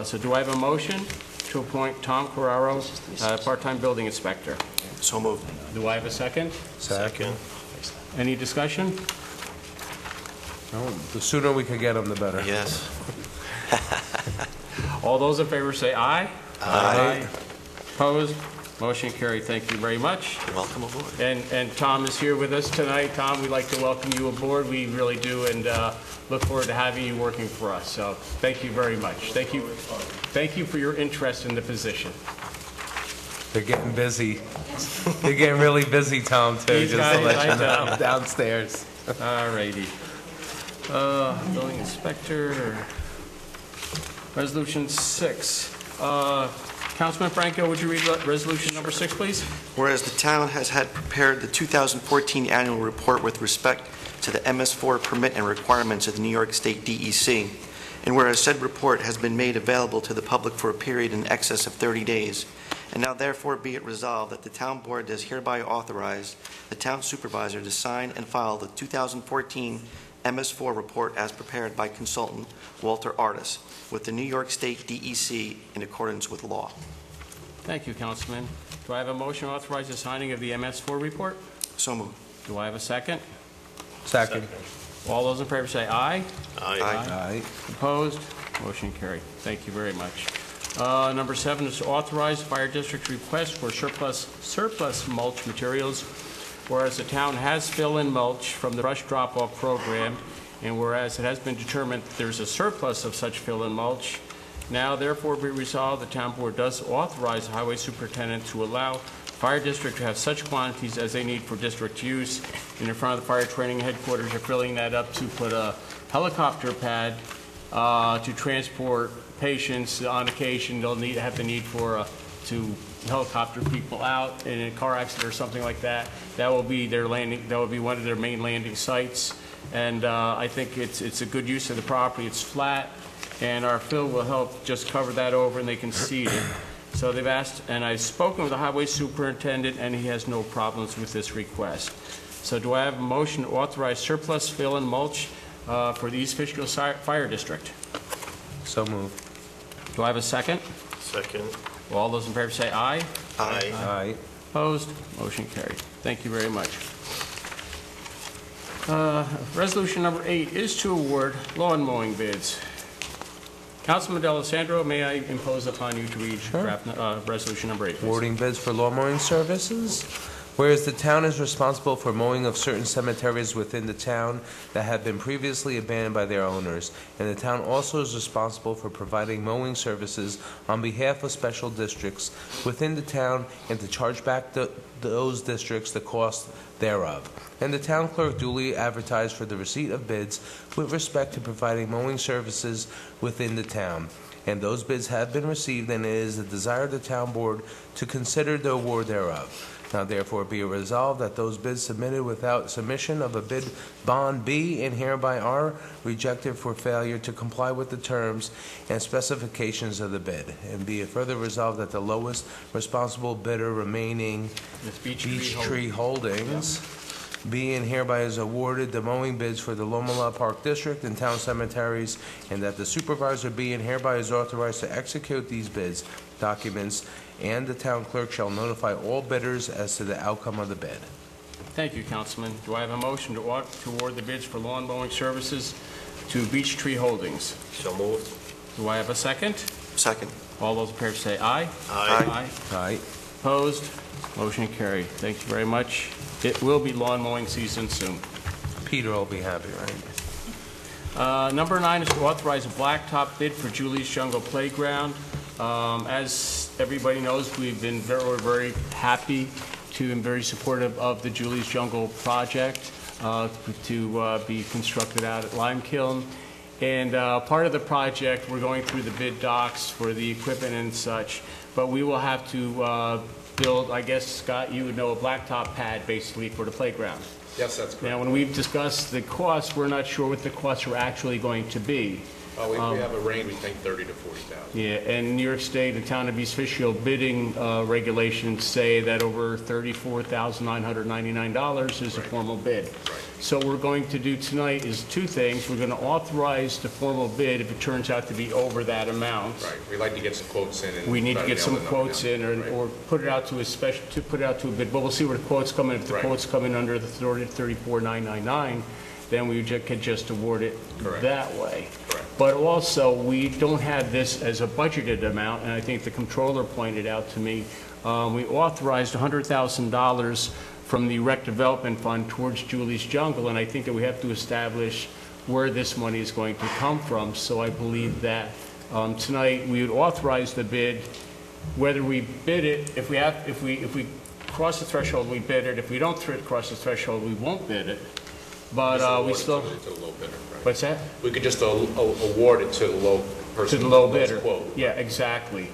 So do I have a motion to appoint Tom Carrero, part-time building inspector?
So moved.
Do I have a second?
Second.
Any discussion?
No, the sooner we could get them, the better.
Yes.
All those in favor say aye.
Aye.
Opposed? Motion carried. Thank you very much.
Welcome aboard.
And Tom is here with us tonight. Tom, we'd like to welcome you aboard. We really do, and look forward to having you working for us. So thank you very much. Thank you. Thank you for your interest in the position.
They're getting busy. They're getting really busy, Tom, too,
These
just
guys,
to let
I
you know,
know.
downstairs.
All righty. Building inspector, resolution 6. Councilman Franco, would you read resolution number 6, please?
Whereas the town has had prepared the 2014 annual report with respect to the MS4 permit and requirements of the New York State DEC, and whereas said report has been made available to the public for a period in excess of 30 days, and now therefore be it resolved that the town board does hereby authorize the town supervisor to sign and file the 2014 MS4 report as prepared by consultant Walter Artis with the New York State DEC in accordance with law.
Thank you, Councilman. Do I have a motion to authorize the signing of the MS4 report?
So moved.
Do I have a second?
Second.
All those in favor say aye.
Aye.
Aye.
Opposed? Motion carried. Thank you very much. Number 7 is to authorize fire district's request for surplus mulch materials, whereas the town has fill-in mulch from the brush drop-off program, and whereas it has been determined that there's a surplus of such fill-in mulch, now therefore be resolved, the town board does authorize the highway superintendent to allow fire district to have such quantities as they need for district use. And in front of the fire training headquarters, are filling that up to put a helicopter pad to transport patients on occasion. They'll have the need for to helicopter people out in a car accident or something like that. That will be their landing. That will be one of their main landing sites. and I think it's a good use of the property. It's flat, and our fill will help just cover that over, and they can seed it. So they've asked, and I've spoken with the highway superintendent, and he has no problems with this request. So do I have a motion to authorize surplus fill and mulch for the East Fishkill Fire District?
So moved.
Do I have a second?
Second.
All those in favor say aye.
Aye.
Aye.
Opposed? Motion carried. Thank you very much. Resolution number 8 is to award lawn mowing bids. Councilman D'Alessandro, may I impose upon you to read draft, resolution number 8, please?
Awarding bids for lawn mowing services. Whereas the town is responsible for mowing of certain cemeteries within the town that have been previously abandoned by their owners, and the town also is responsible for providing mowing services on behalf of special districts within the town and to charge back those districts the cost thereof. And the town clerk duly advertised for the receipt of bids with respect to providing mowing services within the town. And those bids have been received, and it is the desire of the town board to consider the award thereof. Now therefore be it resolved that those bids submitted without submission of a bid bond be and hereby are rejected for failure to comply with the terms and specifications of the bid. And be it further resolved that the lowest responsible bidder remaining Beech Tree Holdings be and hereby is awarded the mowing bids for the Lomela Park District and town cemeteries, and that the supervisor be and hereby is authorized to execute these bids documents, and the town clerk shall notify all bidders as to the outcome of the bid.
Thank you, Councilman. Do I have a motion to award the bids for lawn mowing services to Beech Tree Holdings?
So moved.
Do I have a second?
Second.
All those in favor say aye.
Aye.
Aye.
Opposed? Motion carried. Thank you very much. It will be lawn mowing season soon.
Peter will be happy, right?
Number 9 is to authorize a blacktop bid for Julie's Jungle Playground. As everybody knows, we've been very happy and very supportive of the Julie's Jungle project to be constructed out at Lime Kiln. And part of the project, we're going through the bid docs for the equipment and such, but we will have to build, I guess, Scott, you would know, a blacktop pad basically for the playground.
Yes, that's correct.
Now, when we've discussed the costs, we're not sure what the costs are actually going to be.
We have a range, we think 30 to 40,000.
Yeah, and New York State and Town of East Fishkill bidding regulations say that over $34,999 is a formal bid.
Right.
So what we're going to do tonight is two things. We're going to authorize the formal bid if it turns out to be over that amount.
Right, we'd like to get some quotes in. And
We need to
try
get
nail
some
the number
quotes
down.
in,
Right.
or put it out to a bid. But we'll see where the quotes come in. If the
Right.
quotes come in under the $34,999, then we could just award it
Correct.
that way.
Correct.
But also, we don't have this as a budgeted amount, and I think the comptroller pointed out to me, we authorized $100,000 from the Rec Development Fund towards Julie's Jungle, and I think that we have to establish where this money is going to come from. So I believe that tonight we would authorize the bid. Whether we bid it, if we cross the threshold, we bid it. If we don't cross the threshold, we won't bid it. But we still.
To the low bidder, right?
What's that?
We could just award it to the low person.
To the low
with lowest
bidder.
quote.
Yeah, exactly.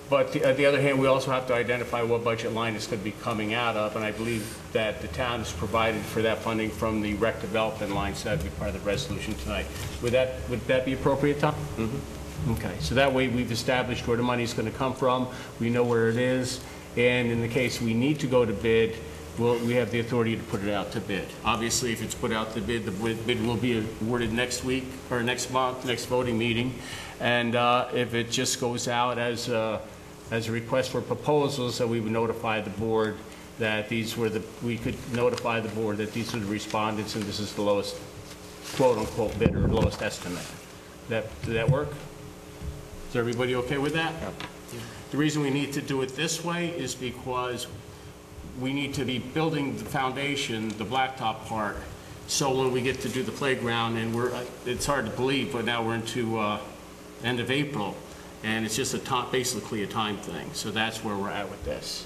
But on the other hand, we also have to identify what budget line it's going to be coming out of, and I believe that the town has provided for that funding from the rec development line, so that'd be part of the resolution tonight. Would that be appropriate, Tom? Mm-hmm. Okay, so that way we've established where the money's going to come from, we know where it is, and in the case we need to go to bid, we have the authority to put it out to bid. Obviously, if it's put out to bid, the bid will be awarded next week, or next month, next voting meeting, and if it just goes out as a request for proposals, that we would notify the board that we could notify the board that these are the respondents and this is the lowest quote-unquote bidder, or lowest estimate. Does that work? Is everybody okay with that? Yep. The reason we need to do it this way is because we need to be building the foundation, the blacktop part, so when we get to do the playground, and it's hard to believe, but now we're into end of April, and it's just basically a time thing. So that's where we're at with this.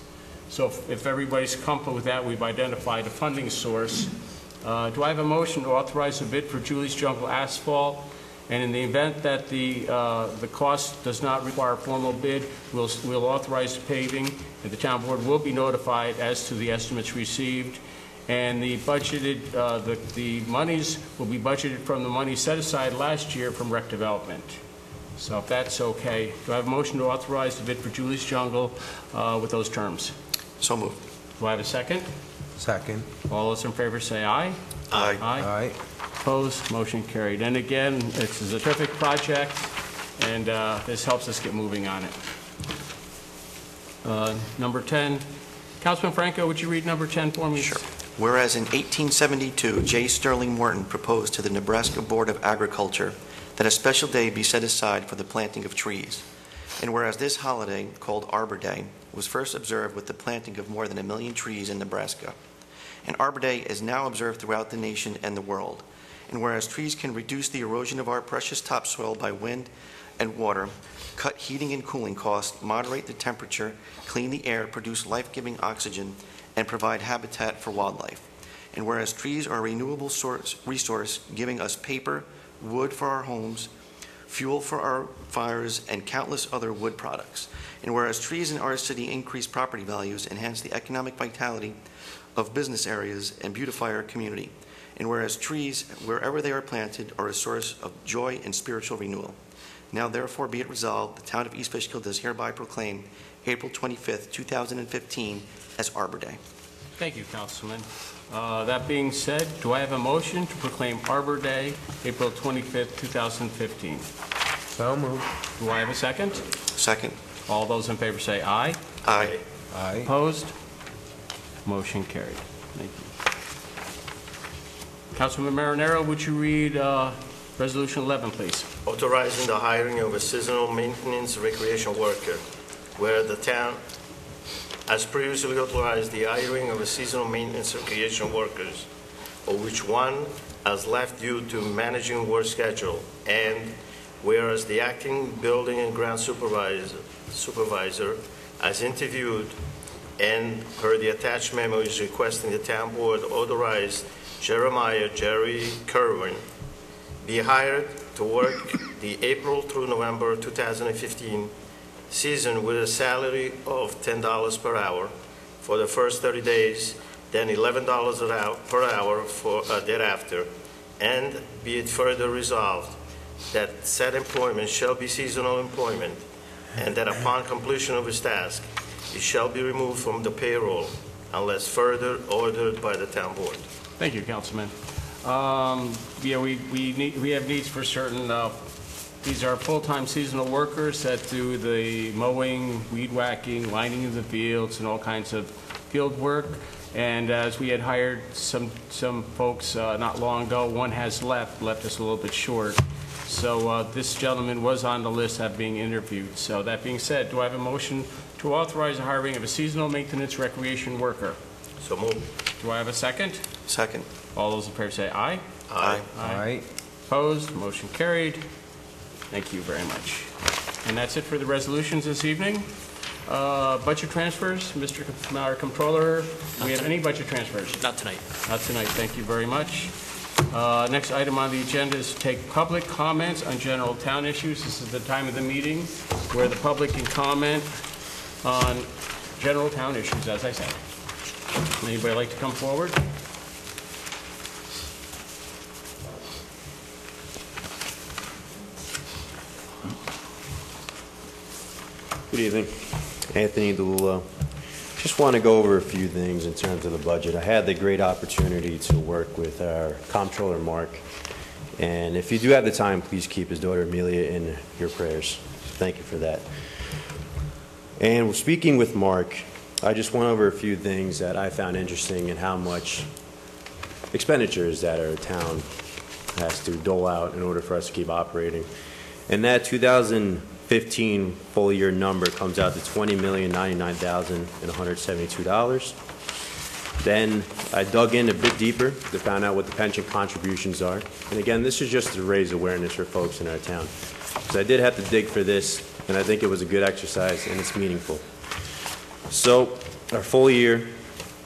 So if everybody's comfortable with that, we've identified a funding source. Do I have a motion to authorize a bid for Julie's Jungle asphalt? And in the event that the cost does not require a formal bid, we'll authorize the paving, and the town board will be notified as to the estimates received. and the budgeted, the monies will be budgeted from the money set aside last year from rec development. So if that's okay, do I have a motion to authorize the bid for Julie's Jungle with those terms?
So moved.
Do I have a second?
Second.
All those in favor say aye.
Aye.
Aye.
Opposed, motion carried. And again, it's a terrific project, and this helps us get moving on it. Number 10, Councilman Franco, would you read number 10 for me?
Sure. Whereas in 1872, J. Sterling Morton proposed to the Nebraska Board of Agriculture that a special day be set aside for the planting of trees. And whereas this holiday, called Arbor Day, was first observed with the planting of more than 1 million trees in Nebraska. And Arbor Day is now observed throughout the nation and the world. And whereas trees can reduce the erosion of our precious topsoil by wind and water, cut heating and cooling costs, moderate the temperature, clean the air, produce life-giving oxygen, and provide habitat for wildlife. And whereas trees are a renewable resource, giving us paper, wood for our homes, fuel for our fires, and countless other wood products. And whereas trees in our city increase property values, enhance the economic vitality of business areas, and beautify our community. And whereas trees, wherever they are planted, are a source of joy and spiritual renewal. Now therefore be it resolved, the town of East Fishkill does hereby proclaim April 25th, 2015 as Arbor Day.
Thank you, Councilman. That being said, do I have a motion to proclaim Arbor Day, April 25th, 2015?
So moved.
Do I have a second?
Second.
All those in favor say aye.
Aye.
Aye.
Opposed? Motion carried. Thank you. Councilman Marinero, would you read Resolution 11, please?
Authorizing the hiring of a seasonal maintenance recreation worker, where the town has previously authorized the hiring of a seasonal maintenance recreation workers, of which one has left due to managing work schedule, and whereas the acting building and ground supervisor has interviewed and per the attached memo is requesting the town board authorize Jerry Kerwin be hired to work the April through November 2015 season with a salary of $10 per hour for the first 30 days, then $11 per hour for thereafter, and be it further resolved that said employment shall be seasonal employment, and that upon completion of his task, he shall be removed from the payroll unless further ordered by the town board.
Thank you, Councilman. Yeah, we have needs for certain, these are full-time seasonal workers that do the mowing, weed whacking, lining of the fields, and all kinds of field work. And as we had hired some folks not long ago, one has left us a little bit short. So this gentleman was on the list of being interviewed. So that being said, do I have a motion to authorize the hiring of a seasonal maintenance recreation worker?
So moved.
Do I have a second?
Second.
All those in favor say aye.
Aye.
Aye.
Opposed? Motion carried. Thank you very much. And that's it for the resolutions this evening. Budget transfers, Mr. Comptroller, do we have any budget transfers?
Not tonight.
Not tonight, thank you very much. Next item on the agenda is to take public comments on general town issues. This is the time of the meeting where the public can comment on general town issues, as I said. Anybody like to come forward?
Good evening. Anthony DeLulo. Just want to go over a few things in terms of the budget. I had the great opportunity to work with our comptroller, Mark. And if you do have the time, please keep his daughter, Amelia, in your prayers. Thank you for that. And speaking with Mark, I just went over a few things that I found interesting in how much expenditures that our town has to dole out in order for us to keep operating. And that 2015 full year number comes out to $20,099,172. Then I dug in a bit deeper to find out what the pension contributions are. And again, this is just to raise awareness for folks in our town. So I did have to dig for this, and I think it was a good exercise and it's meaningful. So our full year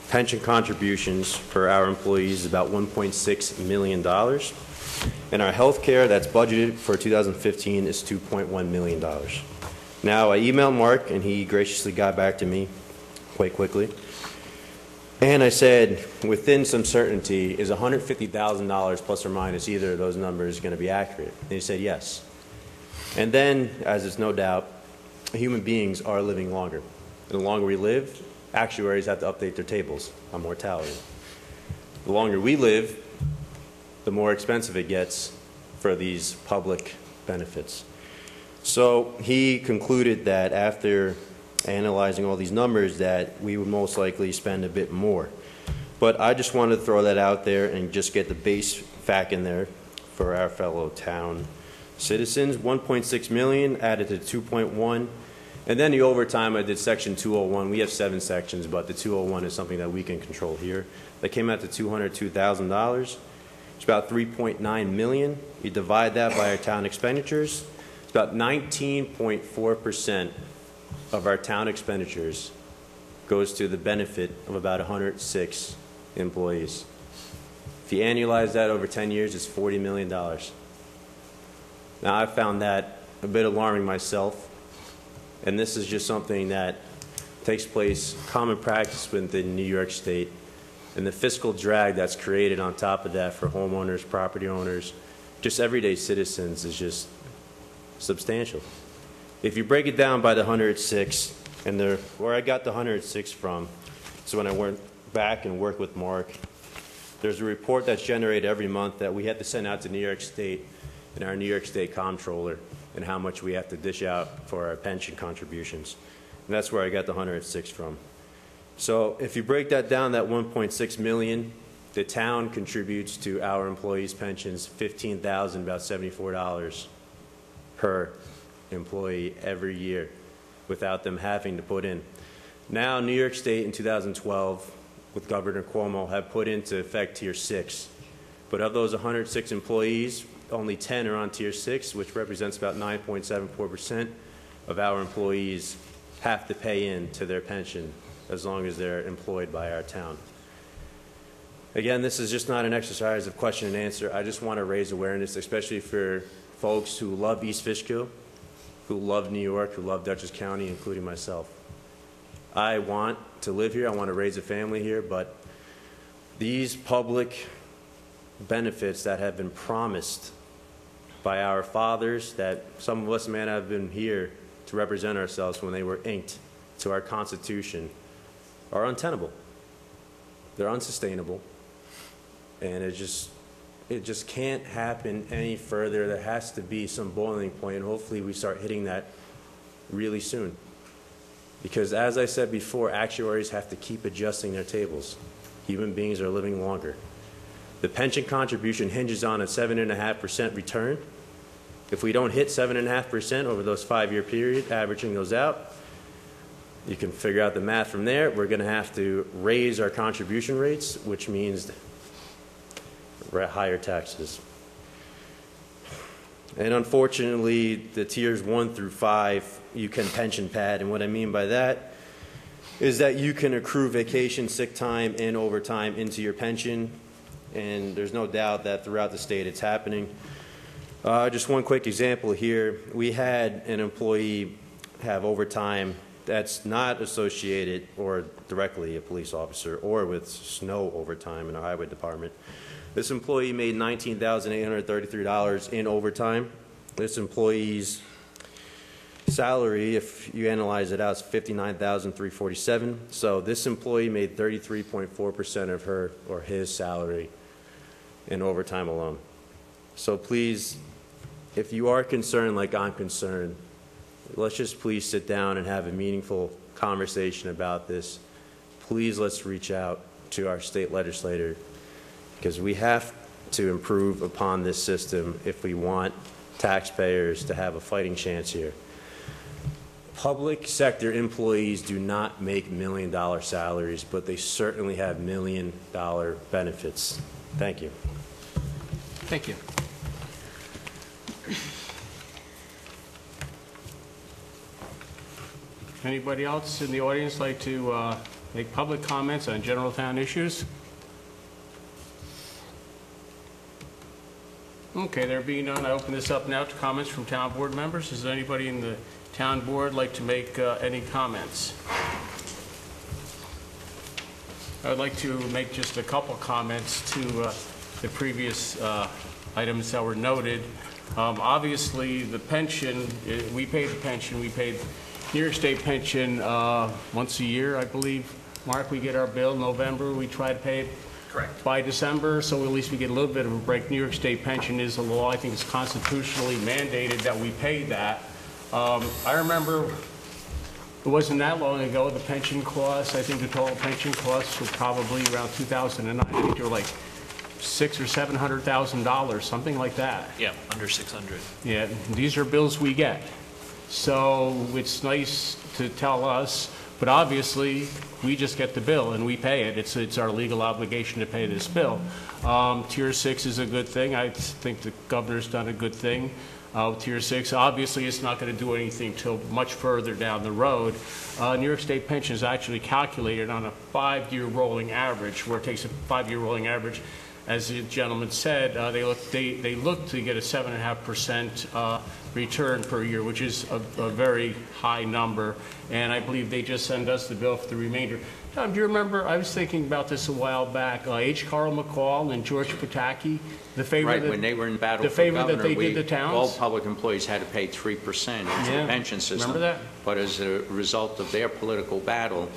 pension contributions for our employees is about $1.6 million. And our health care that's budgeted for 2015 is $2.1 million. Now, I emailed Mark, and he graciously got back to me quite quickly. And I said, within some certainty, is $150,000 plus or minus either of those numbers going to be accurate? And he said yes. And then, as it's no doubt, human beings are living longer. And the longer we live, actuaries have to update their tables on mortality. The longer we live, the more expensive it gets for these public benefits. So he concluded that after analyzing all these numbers that we would most likely spend a bit more. But I just wanted to throw that out there and just get the base fact in there for our fellow town citizens. 1.6 million added to 2.1. And then the overtime, I did section 201. We have 7 sections, but the 201 is something that we can control here. That came out to $202,000. It's about 3.9 million. You divide that by our town expenditures. It's about 19.4% of our town expenditures goes to the benefit of about 106 employees. If you annualize that over 10 years, it's $40 million. Now, I found that a bit alarming myself, and this is just something that takes place, common practice within New York State, and the fiscal drag that's created on top of that for homeowners, property owners, just everyday citizens is just substantial. If you break it down by the 106, and where I got the 106 from, so when I went back and worked with Mark, there's a report that's generated every month that we have to send out to New York State and our New York State comptroller and how much we have to dish out for our pension contributions. And that's where I got the 106 from. So if you break that down, that 1.6 million, the town contributes to our employees' pensions $15,000, about $74 per employee every year without them having to put in. Now, New York State in 2012, with Governor Cuomo, have put into effect Tier 6. But of those 106 employees, only 10 are on Tier 6, which represents about 9.74% of our employees have to pay in to their pension as long as they're employed by our town. Again, this is just not an exercise of question and answer. I just want to raise awareness, especially for folks who love East Fishkill, who love New York, who love Dutchess County, including myself. I want to live here. I want to raise a family here, but these public benefits that have been promised by our fathers, that some of us may not have been here to represent ourselves when they were inked to our Constitution, are untenable. They're unsustainable, and it just can't happen any further. There has to be some boiling point, and hopefully we start hitting that really soon. Because as I said before, actuaries have to keep adjusting their tables. Human beings are living longer. The pension contribution hinges on a 7.5% return. If we don't hit 7.5% over those 5-year period, averaging those out, you can figure out the math from there. We're going to have to raise our contribution rates, which means higher taxes. And unfortunately, the tiers 1 through 5, you can pension pad. And what I mean by that is that you can accrue vacation, sick time, and overtime into your pension. And there's no doubt that throughout the state it's happening. Just one quick example here. We had an employee have overtime that's not associated or directly a police officer or with snow overtime in our highway department. This employee made $19,833 in overtime. This employee's salary, if you analyze it out, is $59,347. So this employee made 33.4% of her or his salary in overtime alone. So please, if you are concerned like I'm concerned, let's just please sit down and have a meaningful conversation about this. Please let's reach out to our state legislator, because we have to improve upon this system if we want taxpayers to have a fighting chance here. Public sector employees do not make $1 million salaries, but they certainly have $1 million benefits. Thank you.
Thank you. Anybody else in the audience like to make public comments on general town issues? Okay, there being none, I open this up now to comments from town board members. Does anybody in the town board like to make any comments? I'd like to make just a couple comments to the previous items that were noted. Obviously, the pension, we pay the pension. We paid New York State pension once a year, I believe. Mark, we get our bill in November. We try to pay it by December, so at least we get a little bit of a break. New York State pension is a law. I think it's constitutionally mandated that we pay that. I remember it wasn't that long ago, the pension costs, I think the total pension costs were probably around 2009. I think they were like $600,000 or $700,000, something like that.
Yeah, under 600.
Yeah, these are bills we get. So it's nice to tell us, but obviously, we just get the bill and we pay it. It's our legal obligation to pay this bill. Tier 6 is a good thing. I think the governor's done a good thing with Tier 6. Obviously, it's not going to do anything till much further down the road. New York State pension is actually calculated on a 5-year rolling average, where it takes a 5-year rolling average. As the gentleman said, they look to get a 7.5% return per year, which is a very high number. And I believe they just send us the bill for the remainder. Tom, do you remember, I was thinking about this a while back, H. Carl McCall and George Pataki, the favor
Right,
that,
when they were in battle
the
for
favor
governor,
that they did the towns?
all public employees had to pay 3% into the pension system.
Remember that?
But as a result of their political battle,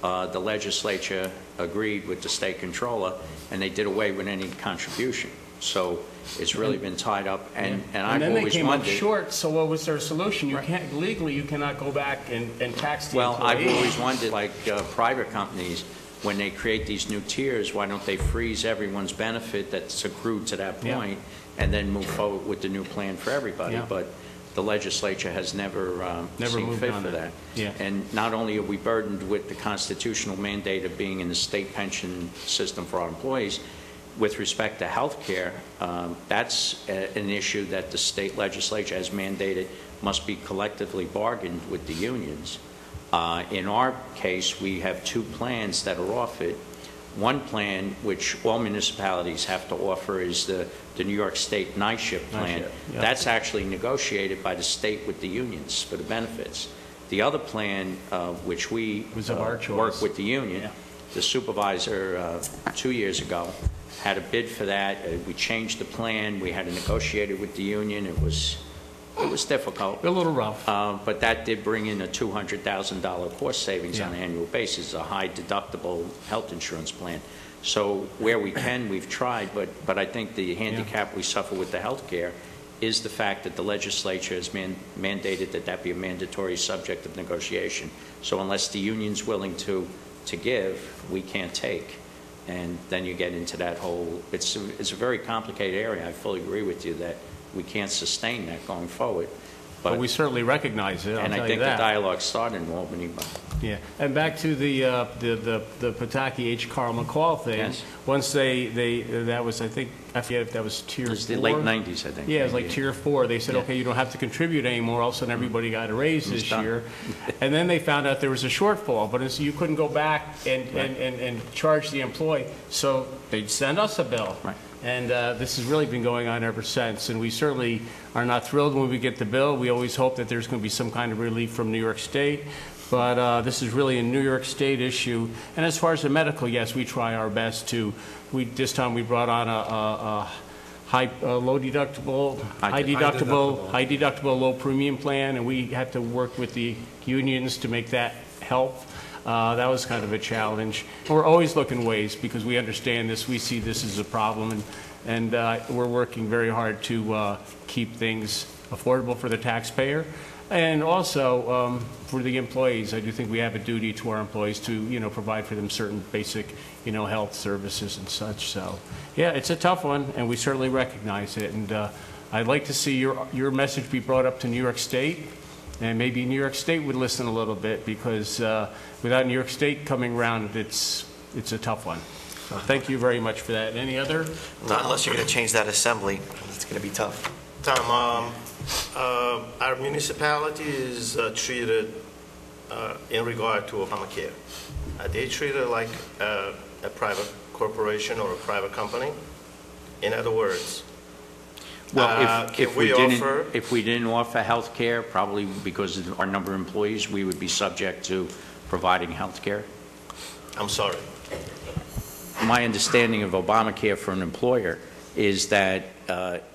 the legislature agreed with the state controller, and they did away with any contribution. So it's really been tied up, and I've
then they
always
came up
wondered.
short, so what was their solution? You can't, legally, you cannot go back and tax the
Well,
employee.
I've always wondered, like private companies, when they create these new tiers, why don't they freeze everyone's benefit that's accrued to that point, and then move forward with the new plan for everybody?
Yeah.
But the legislature has never seen
moved
fit
on
for
that.
that.
Yeah.
And not only are we burdened with the constitutional mandate of being in the state pension system for our employees, with respect to health care, that's an issue that the state legislature has mandated must be collectively bargained with the unions. In our case, we have 2 plans that are offered. One plan, which all municipalities have to offer, is the New York State night shift plan.
Yeah.
That's actually negotiated by the state with the unions for the benefits. The other plan, which we
Was of our choice.
work with the union,
Yeah.
the supervisor 2 years ago had a bid for that. We changed the plan. We had to negotiate it with the union. It was difficult.
A little rough.
But that did bring in a $200,000 cost savings on
Yeah.
an annual basis, a high deductible health insurance plan. So where we can, we've tried, but I think the handicap we suffer with the health care is the fact that the legislature has mandated that be a mandatory subject of negotiation. So unless the union's willing to give, we can't take. And then you get into that whole, it's a very complicated area. I fully agree with you that we can't sustain that going forward.
But we certainly recognize it, I'll
And I
tell
think
you
the
that.
dialogue started in Albany, but
Yeah, and back to the Pataki H. Carl McCall thing.
Yes.
Once that was, I think, I forget if that was tier 4.
it was the late 90s, I think.
Yeah, it was like tier 4. They said,
Yeah.
okay, you don't have to contribute anymore. All of a sudden, everybody got a raise this
done.
year. And then they found out there was a shortfall, but you couldn't go back and charge the employee. So they'd send us a bill.
Right.
And this has really been going on ever since. And we certainly are not thrilled when we get the bill. We always hope that there's going to be some kind of relief from New York State. But this is really a New York State issue. And as far as the medical, yes, we try our best to. This time we brought on a high deductible, low premium plan, and we had to work with the unions to make that help. That was kind of a challenge. We're always looking ways because we understand this. We see this as a problem, and we're working very hard to keep things affordable for the taxpayer. And also for the employees, I do think we have a duty to our employees to, provide for them certain basic, health services and such. So, yeah, it's a tough one, and we certainly recognize it. And I'd like to see your message be brought up to New York State, and maybe New York State would listen a little bit because without New York State coming around, it's a tough one. So thank you very much for that. Any other?
Not unless you're going to change that assembly. It's going to be tough.
Tom, our municipality is treated in regard to Obamacare. Are they treated like a private corporation or a private company? In other words,
well, if we
offer
didn't offer health care, probably because of our number of employees, we would be subject to providing health care.
I'm sorry.
my understanding of Obamacare for an employer is that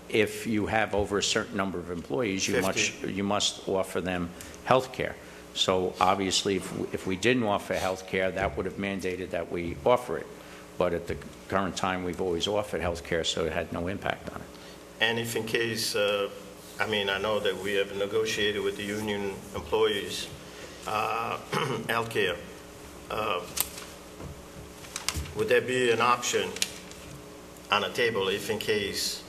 if you have over a certain number of employees, you must offer them health care. So obviously, if we didn't offer health care, that would have mandated that we offer it. But at the current time, we've always offered health care, so it had no impact on it.
And if in case, I mean, I know that we have negotiated with the union employees healthcare. Would there be an option on the table if in case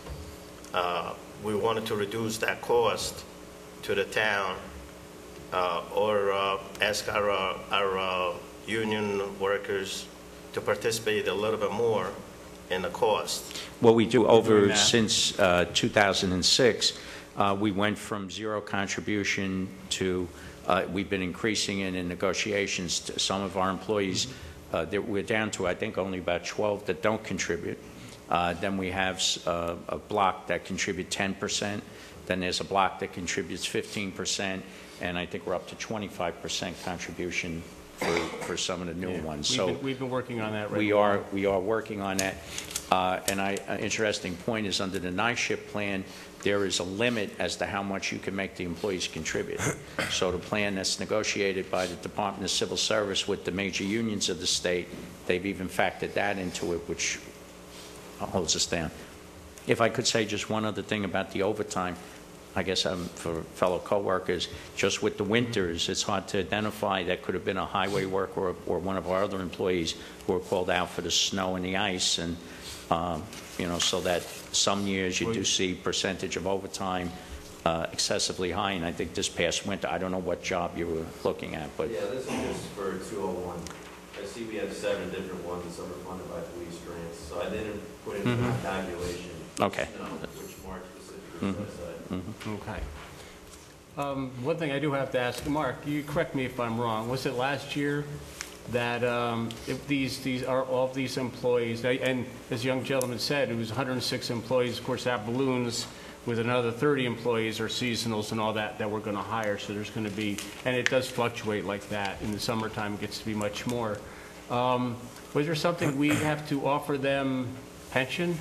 we wanted to reduce that cost to the town or ask our union workers to participate a little bit more in the cost?
What we do over since 2006, we went from zero contribution to we've been increasing it in negotiations. To some of our employees, we're down to, I think, only about 12 that don't contribute. Then we have a block that contribute 10%. Then there's a block that contributes 15%. And I think we're up to 25% contribution for some of the new ones. So
we've been working on that.
We are working on that. An interesting point is under the NISHIP plan, there is a limit as to how much you can make the employees contribute. So the plan that's negotiated by the Department of Civil Service with the major unions of the state, they've even factored that into it, which holds us down. If I could say just one other thing about the overtime, I guess for fellow co-workers, just with the winters, it's hard to identify. That could have been a highway worker or one of our other employees who were called out for the snow and the ice, and so that some years you do see percentage of overtime excessively high, and I think this past winter, I don't know what job you were looking at, but...
Yeah, this is just for 201. I see we have 7 different ones, some are funded by police grants, so I didn't put into my calculation which Mark specifically set aside.
Okay. One thing I do have to ask, Mark, you correct me if I'm wrong, was it last year that if these are all of these employees, and as the young gentleman said, it was 106 employees, of course that balloons with another 30 employees or seasonals and all that we're going to hire, so there's going to be, and it does fluctuate like that. In the summertime it gets to be much more. Was there something we have to offer them pension?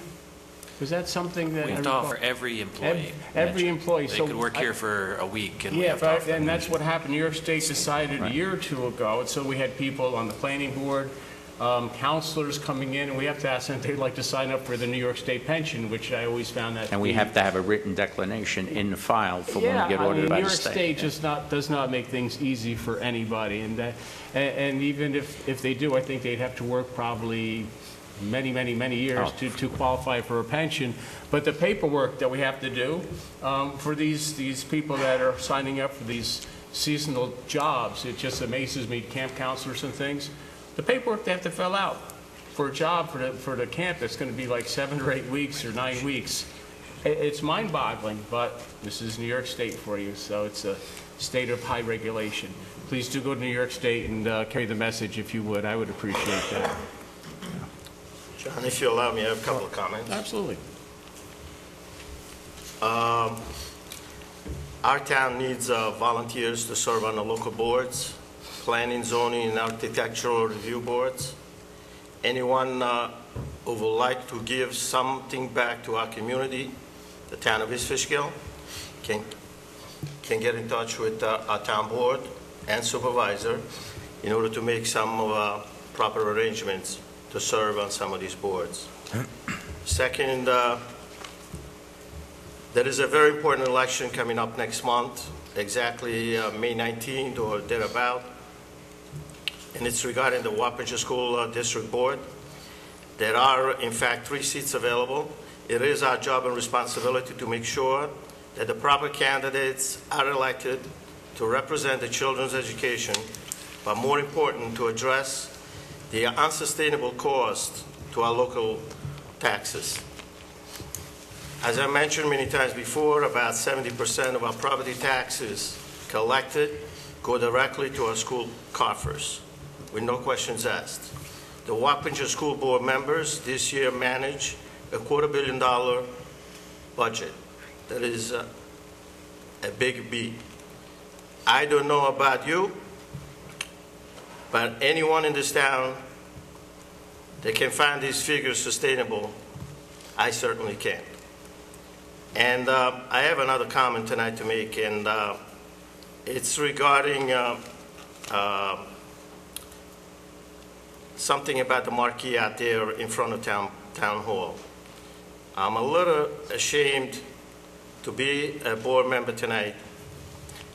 Was that something that...
We have to offer every employee.
Every employee.
They could work here for a week. And
and that's what happened. New York State decided a year or two ago, and so we had people on the planning board, counselors coming in, and we have to ask them if they'd like to sign up for the New York State pension, which I always found that...
And we have to have a written declination in the file for when we get ordered by the state.
New York State just does not make things easy for anybody, and even if they do, I think they'd have to work probably many years to qualify for a pension. But the paperwork that we have to do for these people that are signing up for these seasonal jobs, it just amazes me, camp counselors and things, the paperwork they have to fill out for a job for the camp that's going to be like 7 or 8 weeks or 9 weeks. It's mind-boggling, but this is New York State for you, so it's a state of high regulation. Please do go to New York State and carry the message if you would. I would appreciate that.
John, if you allow me, I have a couple of comments.
Absolutely.
Our town needs volunteers to serve on the local boards, planning, zoning, and architectural review boards. Anyone who would like to give something back to our community, the town of East Fishkill, can get in touch with our town board and supervisor in order to make some proper arrangements to serve on some of these boards. Second, there is a very important election coming up next month, exactly May 19th or thereabout, and it's regarding the Wappinger School District Board. There are, in fact, 3 seats available. It is our job and responsibility to make sure that the proper candidates are elected to represent the children's education, but more important, to address the unsustainable cost to our local taxes. As I mentioned many times before, about 70% of our property taxes collected go directly to our school coffers, with no questions asked. The Wappinger School Board members this year manage a $250 million budget. That is a big beat. I don't know about you, but anyone in this town they can find these figures sustainable. I certainly can't. And I have another comment tonight to make, and it's regarding something about the marquee out there in front of town hall. I'm a little ashamed to be a board member tonight.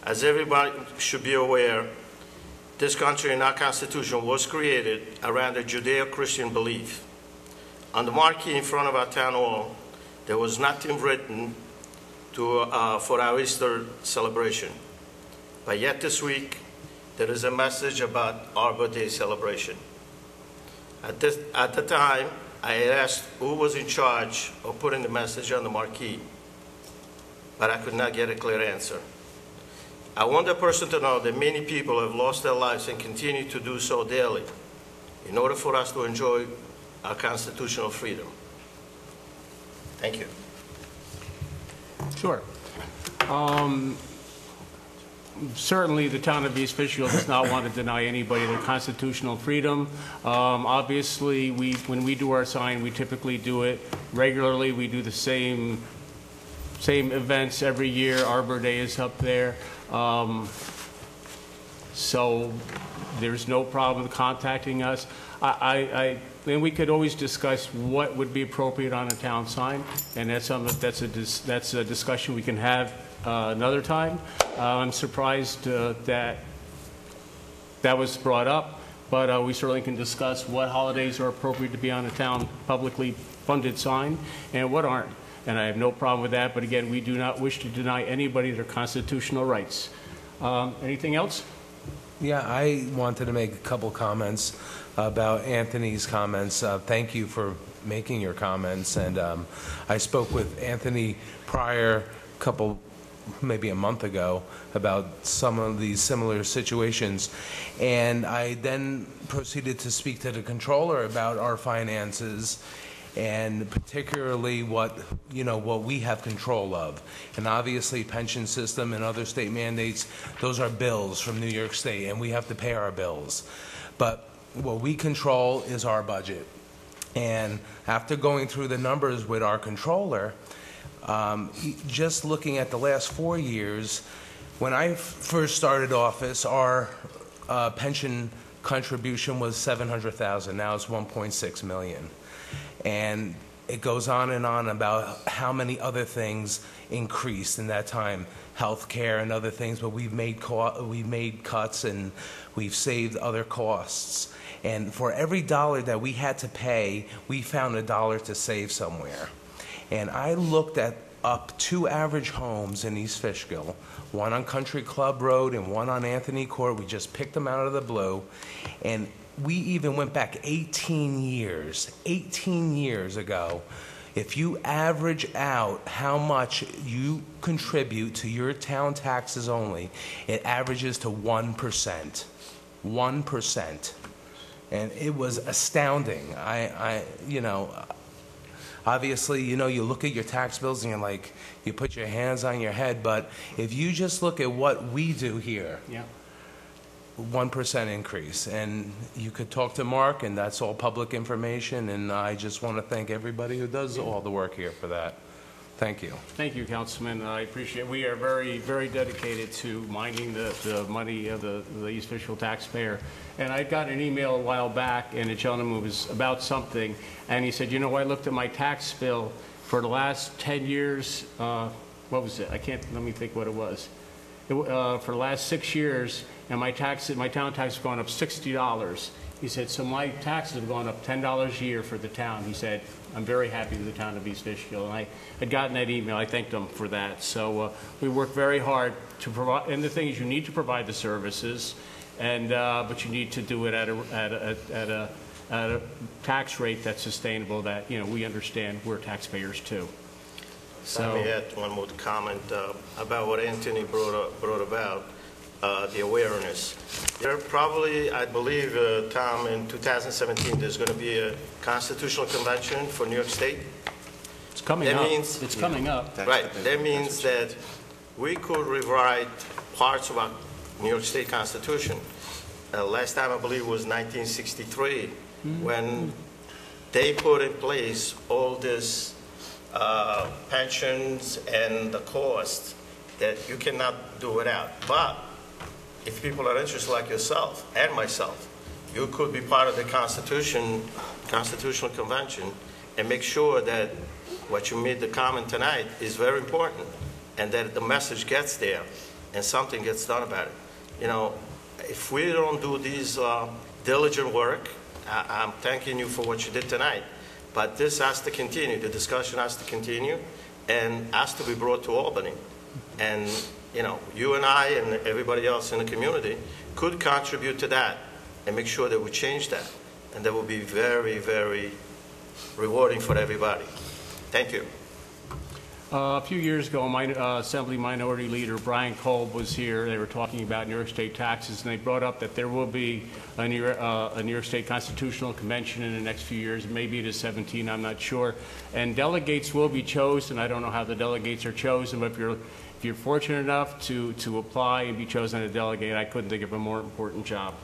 As everybody should be aware, this country and our Constitution was created around a Judeo-Christian belief. On the marquee in front of our town hall, there was nothing written for our Easter celebration. But yet this week, there is a message about Arbor Day celebration. At the time, I had asked who was in charge of putting the message on the marquee, but I could not get a clear answer. I want the person to know that many people have lost their lives and continue to do so daily in order for us to enjoy our constitutional freedom. Thank you.
Sure. Certainly, the town of East Fishkill does not want to deny anybody their constitutional freedom. Obviously, when we do our sign, we typically do it regularly. We do the same events every year. Arbor Day is up there. So there's no problem with contacting us. And we could always discuss what would be appropriate on a town sign, and that's something that's a discussion we can have another time. I'm surprised that was brought up, but we certainly can discuss what holidays are appropriate to be on a town publicly funded sign and what aren't. And I have no problem with that, but again, we do not wish to deny anybody their constitutional rights. Anything else?
Yeah, I wanted to make a couple comments about Anthony's comments. Thank you for making your comments. And I spoke with Anthony prior, maybe a month ago, about some of these similar situations. And I then proceeded to speak to the controller about our finances, and particularly what we have control of. And obviously pension system and other state mandates, those are bills from New York State, and we have to pay our bills. But what we control is our budget. And after going through the numbers with our controller, just looking at the last 4 years, when I first started office, our pension contribution was $700,000. Now it's $1.6 million. And it goes on and on about how many other things increased in that time, health care and other things, but we've made cuts and we've saved other costs. And for every dollar that we had to pay, we found a dollar to save somewhere. And I looked up 2 average homes in East Fishkill, one on Country Club Road and one on Anthony Court. We just picked them out of the blue. And we even went back 18 years ago. If you average out how much you contribute to your town taxes only, it averages to 1%. 1%. And it was astounding. Obviously, you look at your tax bills and you're like, you put your hands on your head, but if you just look at what we do here, 1% increase. And you could talk to Mark, and that's all public information, and I just want to thank everybody who does all the work here for that. Thank you.
Thank you, Councilman. I appreciate it. We are very, very dedicated to minding the money of the East Fishkill taxpayer. And I got an email a while back, and a gentleman was about something, and he said, I looked at my tax bill for the last 10 years. What was it? Let me think what it was. For the last 6 years, and my town tax has gone up $60. He said, so my taxes have gone up $10 a year for the town. He said, I'm very happy with the town of East Fishkill. And I had gotten that email. I thanked him for that. So we work very hard to provide, and the thing is, you need to provide the services, and but you need to do it at a tax rate that's sustainable, that we understand we're taxpayers too.
Let me add one more comment about what Anthony brought about. The awareness. There probably, I believe, Tom, in 2017, there's going to be a constitutional convention for New York State.
It's coming up. It's coming up.
Right. That means that we could rewrite parts of our New York State Constitution. Last time, I believe, was 1963, when they put in place all this pensions and the cost that you cannot do without. But if people are interested like yourself and myself, you could be part of the Constitutional Convention and make sure that what you made the comment tonight is very important and that the message gets there and something gets done about it. You know, if we don't do these diligent work, I'm thanking you for what you did tonight, but this has to continue. The discussion has to continue and has to be brought to Albany. And, you know, you and I and everybody else in the community could contribute to that and make sure that we change that. And that will be very, very rewarding for everybody. Thank you.
A few years ago, Assembly Minority Leader Brian Kolb was here. They were talking about New York State taxes, and they brought up that there will be a New York State Constitutional Convention in the next few years. Maybe it is 17, I'm not sure. And delegates will be chosen. I don't know how the delegates are chosen, but if you're fortunate enough to apply and be chosen as a delegate, I couldn't think of a more important job.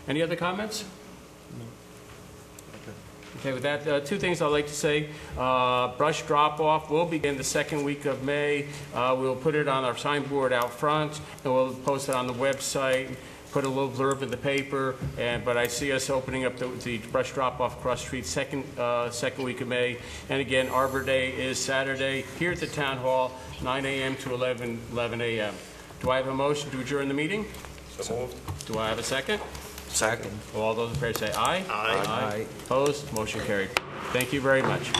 Any other comments? Okay, with that, two things I'd like to say. Brush drop-off will begin the second week of May. We'll put it on our signboard out front, and we'll post it on the website, put a little blurb in the paper, but I see us opening up the brush drop-off across the street second week of May. And again, Arbor Day is Saturday here at the Town Hall, 9 a.m. to 11 a.m. Do I have a motion to adjourn the meeting?
So moved.
Do I have a second?
Second.
All those in favor say aye.
Aye.
Opposed? Motion carried. Thank you very much.